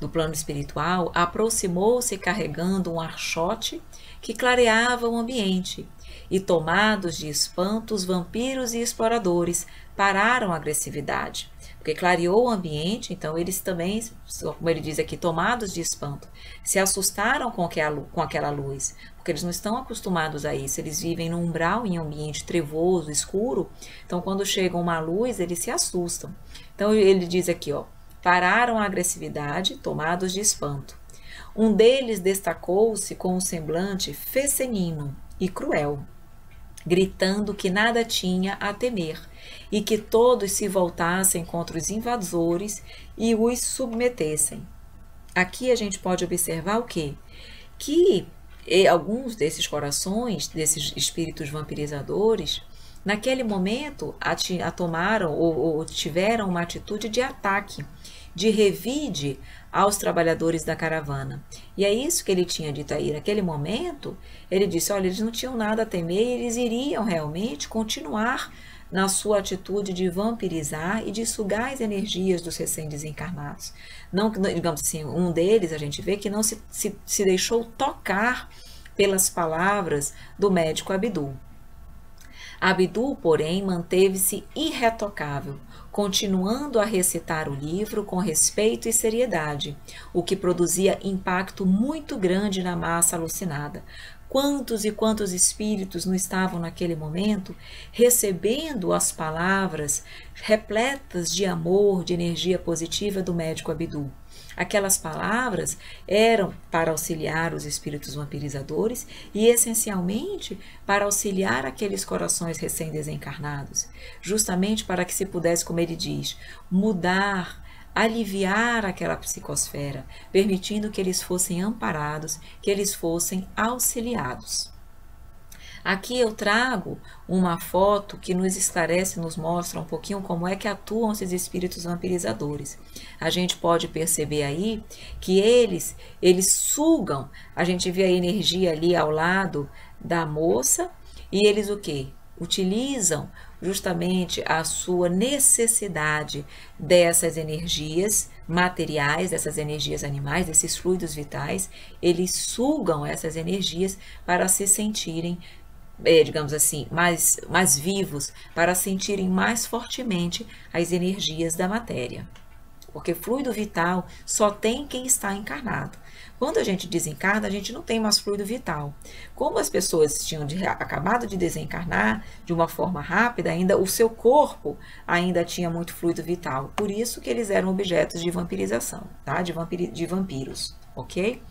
do plano espiritual, aproximou-se carregando um archote que clareava o ambiente. E tomados de espanto, os vampiros e exploradores pararam a agressividade, porque clareou o ambiente, então eles também, como ele diz aqui, tomados de espanto, se assustaram com aquela luz, porque eles não estão acostumados a isso, eles vivem no umbral em um ambiente trevoso, escuro, então quando chega uma luz, eles se assustam. Então ele diz aqui, ó, pararam a agressividade, tomados de espanto. Um deles destacou-se com um semblante fecenino e cruel, gritando que nada tinha a temer e que todos se voltassem contra os invasores e os submetessem. Aqui a gente pode observar o quê? Que alguns desses corações, desses espíritos vampirizadores, naquele momento tomaram ou tiveram uma atitude de ataque, de revide aos trabalhadores da caravana. E é isso que ele tinha dito aí. Naquele momento, ele disse, olha, eles não tinham nada a temer, eles iriam realmente continuar na sua atitude de vampirizar e de sugar as energias dos recém-desencarnados. Não, digamos assim, um deles a gente vê que não se deixou tocar pelas palavras do médico Abdul. Abdul, porém, manteve-se irretocável, continuando a recitar o livro com respeito e seriedade, o que produzia impacto muito grande na massa alucinada. Quantos e quantos espíritos não estavam naquele momento recebendo as palavras repletas de amor, de energia positiva do médico Abdul? Aquelas palavras eram para auxiliar os espíritos vampirizadores e, essencialmente, para auxiliar aqueles corações recém-desencarnados, justamente para que se pudesse, como ele diz, mudar, aliviar aquela psicosfera, permitindo que eles fossem amparados, que eles fossem auxiliados. Aqui eu trago uma foto que nos esclarece, nos mostra um pouquinho como é que atuam esses espíritos vampirizadores. A gente pode perceber aí que eles sugam, a gente vê a energia ali ao lado da moça e eles o quê? Utilizam justamente a sua necessidade dessas energias materiais, dessas energias animais, desses fluidos vitais, eles sugam essas energias para se sentirem digamos assim, mais vivos, para sentirem mais fortemente as energias da matéria. Porque fluido vital só tem quem está encarnado. Quando a gente desencarna, a gente não tem mais fluido vital. Como as pessoas tinham acabado de desencarnar de uma forma rápida, ainda o seu corpo ainda tinha muito fluido vital. Por isso que eles eram objetos de vampirização, tá? De vampiros, ok?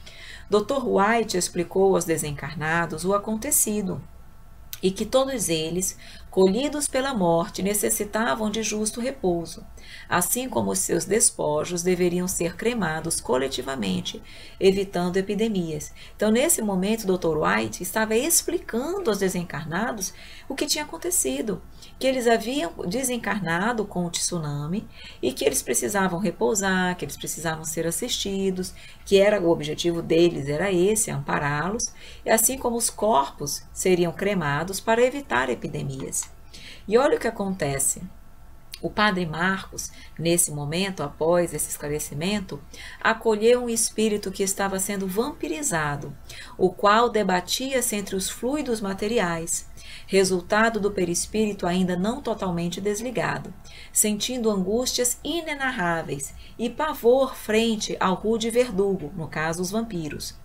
Dr. White explicou aos desencarnados o acontecido e que todos eles, colhidos pela morte, necessitavam de justo repouso, assim como os seus despojos deveriam ser cremados coletivamente, evitando epidemias. Então, nesse momento, o Dr. White estava explicando aos desencarnados o que tinha acontecido, que eles haviam desencarnado com o tsunami e que eles precisavam repousar, que eles precisavam ser assistidos, que era o objetivo deles, era esse, ampará-los, e assim como os corpos seriam cremados para evitar epidemias. E olha o que acontece. O padre Marcos, nesse momento, após esse esclarecimento, acolheu um espírito que estava sendo vampirizado, o qual debatia-se entre os fluidos materiais, resultado do perispírito ainda não totalmente desligado, sentindo angústias inenarráveis e pavor frente ao rude verdugo, no caso os vampiros.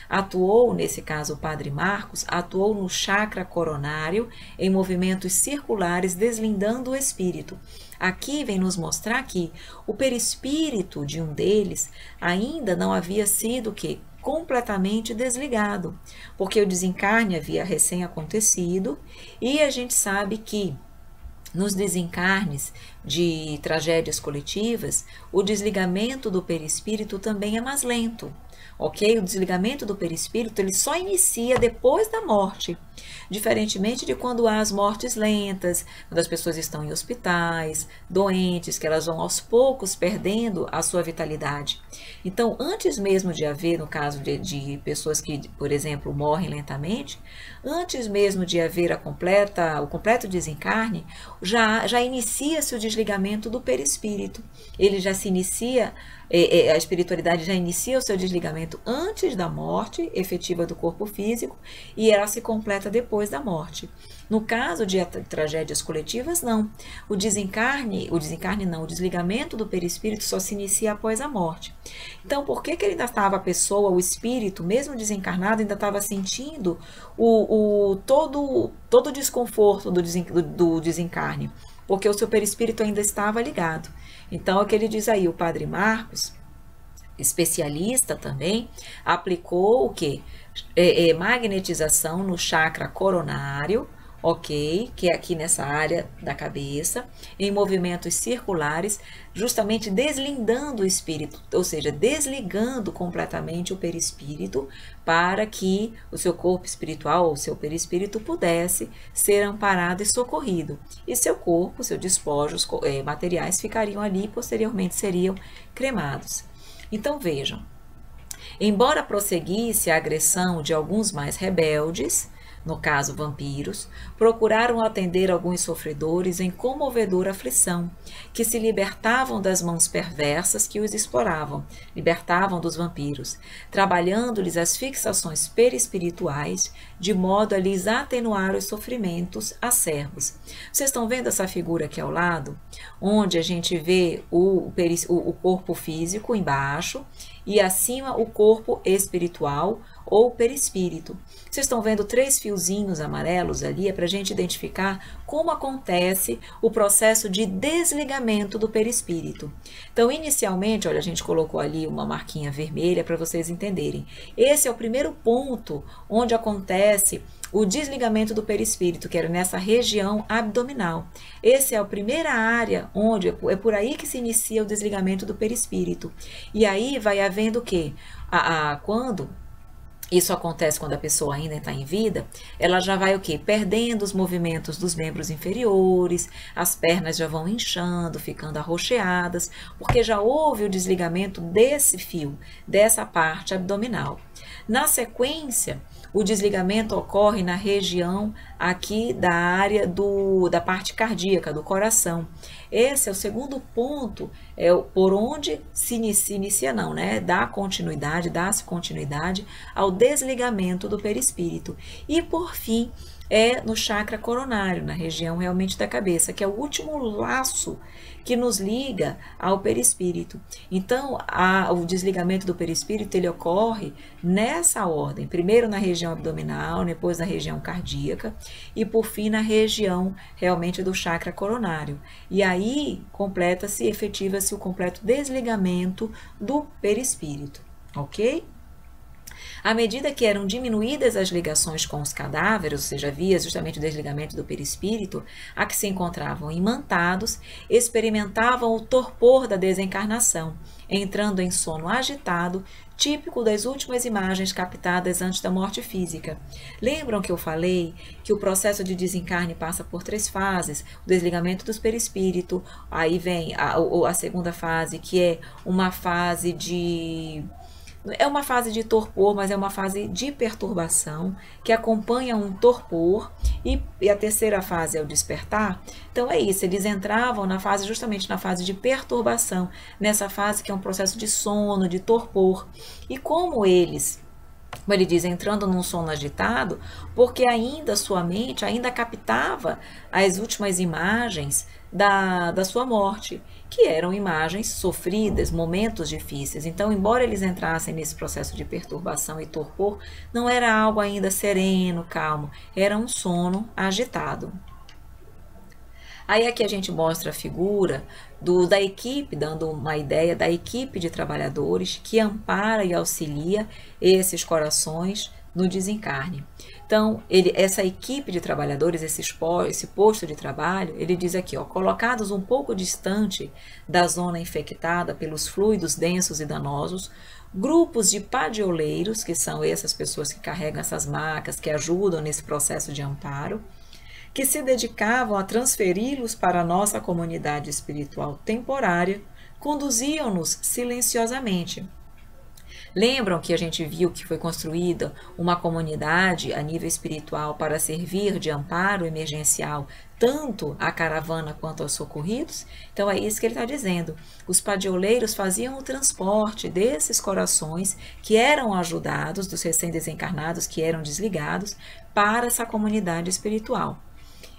Atuou, nesse caso o padre Marcos, atuou no chakra coronário em movimentos circulares deslindando o espírito. Aqui vem nos mostrar que o perispírito de um deles ainda não havia sido completamente desligado, porque o desencarne havia recém acontecido e a gente sabe que nos desencarnes de tragédias coletivas, o desligamento do perispírito também é mais lento. Ok? O desligamento do perispírito ele só inicia depois da morte, diferentemente de quando há as mortes lentas, quando as pessoas estão em hospitais, doentes, que elas vão aos poucos perdendo a sua vitalidade. Então, antes mesmo de haver, no caso de pessoas que, por exemplo, morrem lentamente, antes mesmo de haver o completo desencarne, já inicia-se o desligamento do perispírito. Ele já se inicia, a espiritualidade já inicia o seu desligamento antes da morte efetiva do corpo físico e ela se completa depois da morte. No caso de tragédias coletivas, não. O desligamento do perispírito só se inicia após a morte. Então, por que ele ainda estava, a pessoa, o espírito, mesmo desencarnado, ainda estava sentindo todo o desconforto do desencarne? Porque o seu perispírito ainda estava ligado. Então, é o que ele diz aí, o padre Marcos, especialista também, aplicou o quê? Magnetização no chakra coronário, ok? Que é aqui nessa área da cabeça, em movimentos circulares, justamente deslindando o espírito, ou seja, desligando completamente o perispírito para que o seu corpo espiritual ou o seu perispírito pudesse ser amparado e socorrido. E seu corpo, seus despojos materiais ficariam ali e posteriormente seriam cremados. Então vejam, embora prosseguisse a agressão de alguns mais rebeldes, no caso vampiros, procuraram atender alguns sofredores em comovedora aflição, que se libertavam das mãos perversas que os exploravam, libertavam dos vampiros, trabalhando-lhes as fixações perispirituais, de modo a lhes atenuar os sofrimentos acerbos. Vocês estão vendo essa figura aqui ao lado? Onde a gente vê o corpo físico embaixo e acima o corpo espiritual ou perispírito. Vocês estão vendo 3 fiozinhos amarelos ali, é para a gente identificar como acontece o processo de desligamento do perispírito. Então, inicialmente, olha, a gente colocou ali uma marquinha vermelha para vocês entenderem. Esse é o primeiro ponto onde acontece o desligamento do perispírito, que era nessa região abdominal. Essa é a primeira área onde é por aí que se inicia o desligamento do perispírito. E aí vai havendo o quê? Quando isso acontece quando a pessoa ainda está em vida, ela já vai o quê? Perdendo os movimentos dos membros inferiores, as pernas já vão inchando, ficando arroxeadas, porque já houve o desligamento desse fio, dessa parte abdominal. Na sequência, o desligamento ocorre na região aqui da área da parte cardíaca, do coração. Esse é o segundo ponto, por onde se inicia não, né? Dá-se continuidade ao desligamento do perispírito. E por fim, é no chakra coronário, na região realmente da cabeça, que é o último laço que nos liga ao perispírito. Então, o desligamento do perispírito ele ocorre nessa ordem, primeiro na região abdominal, depois na região cardíaca e por fim na região realmente do chakra coronário. E aí completa-se, efetiva-se o completo desligamento do perispírito, ok? À medida que eram diminuídas as ligações com os cadáveres, ou seja, havia justamente o desligamento do perispírito, a que se encontravam imantados, experimentavam o torpor da desencarnação, entrando em sono agitado, típico das últimas imagens captadas antes da morte física. Lembram que eu falei que o processo de desencarne passa por 3 fases, o desligamento dos perispírito, aí vem a segunda fase, que é uma fase É uma fase de torpor, mas é uma fase de perturbação que acompanha um torpor, e a terceira fase é o despertar. Então é isso, eles entravam na fase, justamente na fase de perturbação, nessa fase que é um processo de sono, de torpor. E como ele diz, entrando num sono agitado, porque ainda sua mente ainda captava as últimas imagens da sua morte, que eram imagens sofridas, momentos difíceis. Então, embora eles entrassem nesse processo de perturbação e torpor, não era algo ainda sereno, calmo, era um sono agitado. Aí aqui a gente mostra a figura da equipe, dando uma ideia da equipe de trabalhadores que ampara e auxilia esses corações no desencarne. Então, essa equipe de trabalhadores, esse posto de trabalho, ele diz aqui, ó, colocados um pouco distante da zona infectada pelos fluidos densos e danosos, grupos de padioleiros, que são essas pessoas que carregam essas macas, que ajudam nesse processo de amparo, que se dedicavam a transferi-los para a nossa comunidade espiritual temporária, conduziam-nos silenciosamente. Lembram que a gente viu que foi construída uma comunidade a nível espiritual para servir de amparo emergencial tanto à caravana quanto aos socorridos? Então é isso que ele está dizendo. Os padioleiros faziam o transporte desses corações que eram ajudados, dos recém-desencarnados que eram desligados, para essa comunidade espiritual.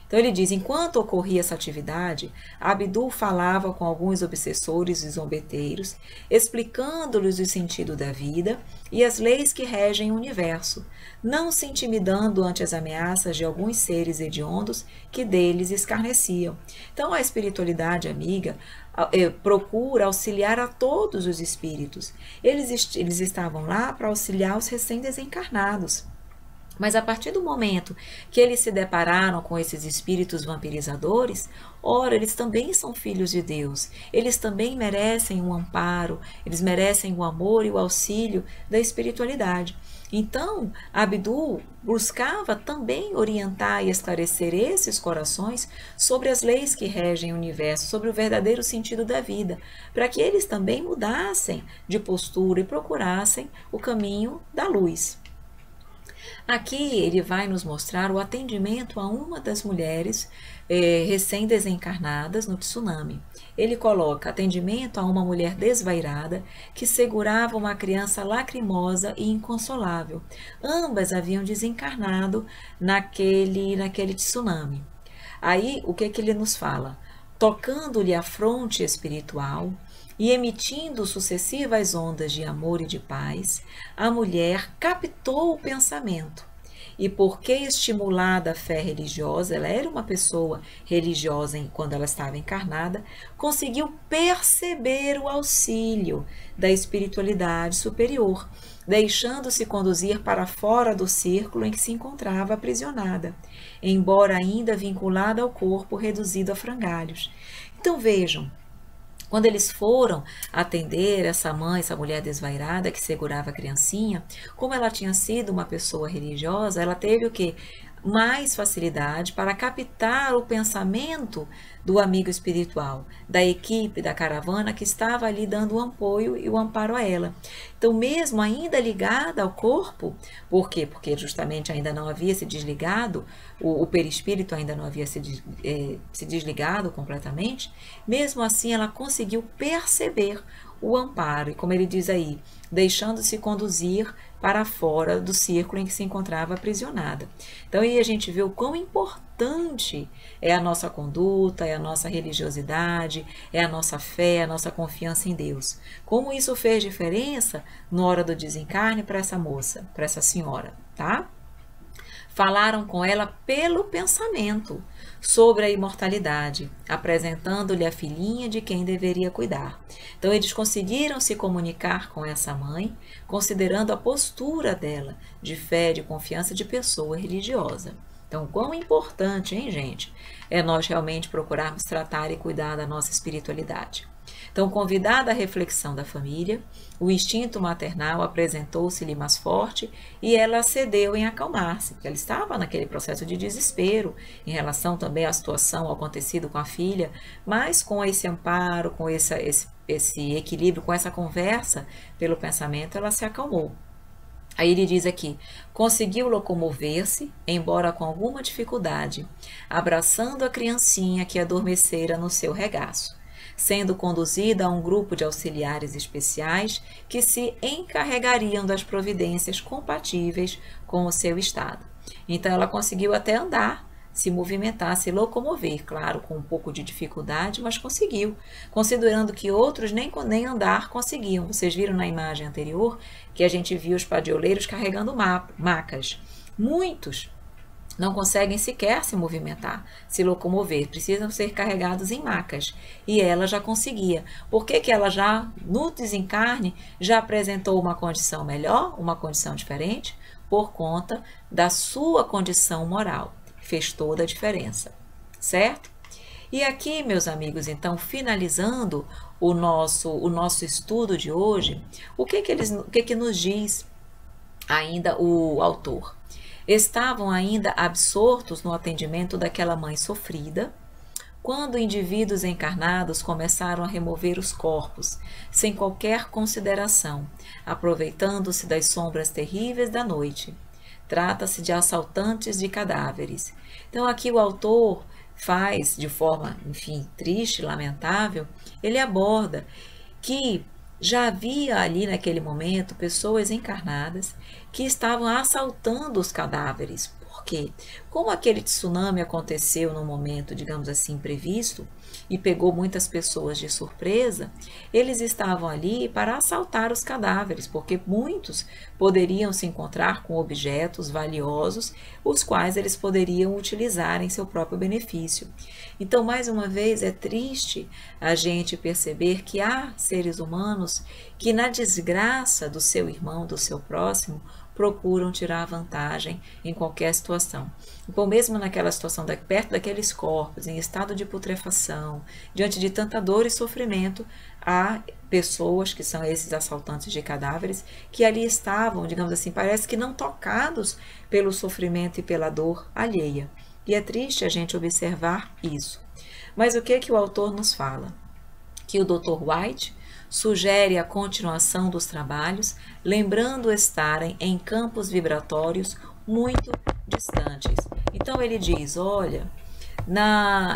Então ele diz, enquanto ocorria essa atividade, Abdul falava com alguns obsessores e zombeteiros, explicando-lhes o sentido da vida e as leis que regem o universo, não se intimidando ante as ameaças de alguns seres hediondos que deles escarneciam. Então a espiritualidade amiga procura auxiliar a todos os espíritos. Eles estavam lá para auxiliar os recém-desencarnados. Mas a partir do momento que eles se depararam com esses espíritos vampirizadores, ora, eles também são filhos de Deus. Eles também merecem um amparo, eles merecem o amor e o auxílio da espiritualidade. Então, Abdul buscava também orientar e esclarecer esses corações sobre as leis que regem o universo, sobre o verdadeiro sentido da vida, para que eles também mudassem de postura e procurassem o caminho da luz. Aqui ele vai nos mostrar o atendimento a uma das mulheres recém-desencarnadas no tsunami. Ele coloca atendimento a uma mulher desvairada que segurava uma criança lacrimosa e inconsolável. Ambas haviam desencarnado naquele tsunami. Aí, o que ele nos fala? Tocando-lhe a fronte espiritual e emitindo sucessivas ondas de amor e de paz, a mulher captou o pensamento. E porque estimulada a fé religiosa, ela era uma pessoa religiosa quando ela estava encarnada, conseguiu perceber o auxílio da espiritualidade superior, deixando-se conduzir para fora do círculo em que se encontrava aprisionada, embora ainda vinculada ao corpo reduzido a frangalhos. Então vejam, quando eles foram atender essa mãe, essa mulher desvairada que segurava a criancinha, como ela tinha sido uma pessoa religiosa, ela teve o quê? Mais facilidade para captar o pensamento do amigo espiritual, da equipe, da caravana que estava ali dando o apoio e o amparo a ela. Então, mesmo ainda ligada ao corpo, por quê? Porque justamente ainda não havia se desligado, o perispírito ainda não havia se desligado completamente, mesmo assim ela conseguiu perceber o amparo, e como ele diz aí, deixando-se conduzir para fora do círculo em que se encontrava aprisionada. Então aí a gente vê o quão importante é a nossa conduta, é a nossa religiosidade, é a nossa fé, a nossa confiança em Deus. Como isso fez diferença na hora do desencarne para essa moça, para essa senhora, tá? Falaram com ela pelo pensamento sobre a imortalidade, apresentando-lhe a filhinha de quem deveria cuidar. Então, eles conseguiram se comunicar com essa mãe, considerando a postura dela de fé, de confiança de pessoa religiosa. Então, quão importante, hein, gente, é nós realmente procurarmos tratar e cuidar da nossa espiritualidade. Então, convidada à reflexão da família, o instinto maternal apresentou-se-lhe mais forte e ela cedeu em acalmar-se, porque ela estava naquele processo de desespero em relação também à situação, ao acontecido com a filha, mas com esse amparo, com esse esse equilíbrio, com essa conversa pelo pensamento, ela se acalmou. Aí ele diz aqui, conseguiu locomover-se, embora com alguma dificuldade, abraçando a criancinha que adormecera no seu regaço, sendo conduzida a um grupo de auxiliares especiais que se encarregariam das providências compatíveis com o seu estado. Então ela conseguiu até andar, se movimentar, se locomover, claro, com um pouco de dificuldade, mas conseguiu, considerando que outros nem andar conseguiam. Vocês viram na imagem anterior que a gente viu os padioleiros carregando macas. Muitos não conseguem sequer se movimentar, se locomover, precisam ser carregados em macas. E ela já conseguia. Por que ela já, no desencarne, já apresentou uma condição melhor, uma condição diferente? Por conta da sua condição moral. Fez toda a diferença, certo? E aqui, meus amigos, então, finalizando o nosso estudo de hoje, o que nos diz ainda o autor? Estavam ainda absortos no atendimento daquela mãe sofrida, quando indivíduos encarnados começaram a remover os corpos, sem qualquer consideração, aproveitando-se das sombras terríveis da noite. Trata-se de assaltantes de cadáveres. Então aqui o autor faz, de forma, enfim, triste, lamentável, ele aborda que já havia ali naquele momento pessoas encarnadas que estavam assaltando os cadáveres. Por quê? Como aquele tsunami aconteceu num momento, digamos assim, imprevisto, e pegou muitas pessoas de surpresa, eles estavam ali para assaltar os cadáveres, porque muitos poderiam se encontrar com objetos valiosos, os quais eles poderiam utilizar em seu próprio benefício. Então, mais uma vez, é triste a gente perceber que há seres humanos que, na desgraça do seu irmão, do seu próximo, procuram tirar vantagem em qualquer situação. Então, mesmo naquela situação, perto daqueles corpos, em estado de putrefação, diante de tanta dor e sofrimento, há pessoas que são esses assaltantes de cadáveres, que ali estavam, digamos assim, parece que não tocados pelo sofrimento e pela dor alheia. E é triste a gente observar isso. Mas o que o autor nos fala? Que o Dr. White sugere a continuação dos trabalhos, lembrando estarem em campos vibratórios muito distantes. Então ele diz, olha,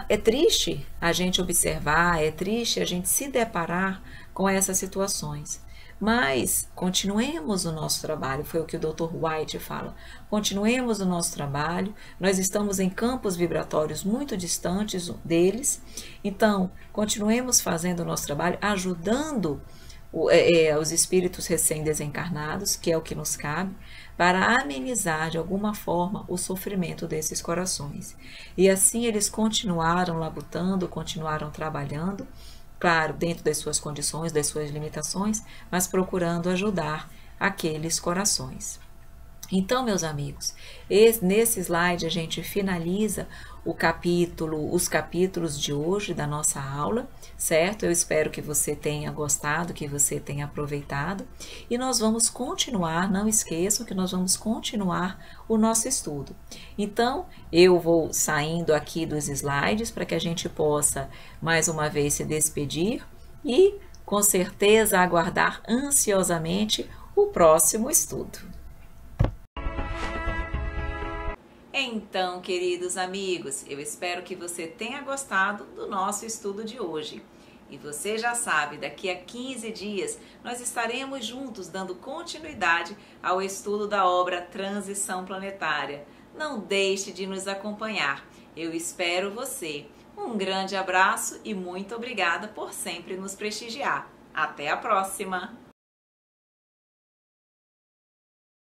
é triste a gente observar, é triste a gente se deparar com essas situações, mas continuemos o nosso trabalho, foi o que o Dr. White fala, continuemos o nosso trabalho, nós estamos em campos vibratórios muito distantes deles, então continuemos fazendo o nosso trabalho, ajudando os espíritos recém-desencarnados, que é o que nos cabe, para amenizar de alguma forma o sofrimento desses corações. E assim eles continuaram labutando, continuaram trabalhando, claro, dentro das suas condições, das suas limitações, mas procurando ajudar aqueles corações. Então, meus amigos, nesse slide a gente finaliza os capítulos de hoje da nossa aula, certo? Eu espero que você tenha gostado, que você tenha aproveitado. E nós vamos continuar, não esqueçam que nós vamos continuar o nosso estudo. Então, eu vou saindo aqui dos slides para que a gente possa, mais uma vez, se despedir e, com certeza, aguardar ansiosamente o próximo estudo. Então, queridos amigos, eu espero que você tenha gostado do nosso estudo de hoje. E você já sabe, daqui a 15 dias nós estaremos juntos dando continuidade ao estudo da obra Transição Planetária. Não deixe de nos acompanhar. Eu espero você. Um grande abraço e muito obrigada por sempre nos prestigiar. Até a próxima!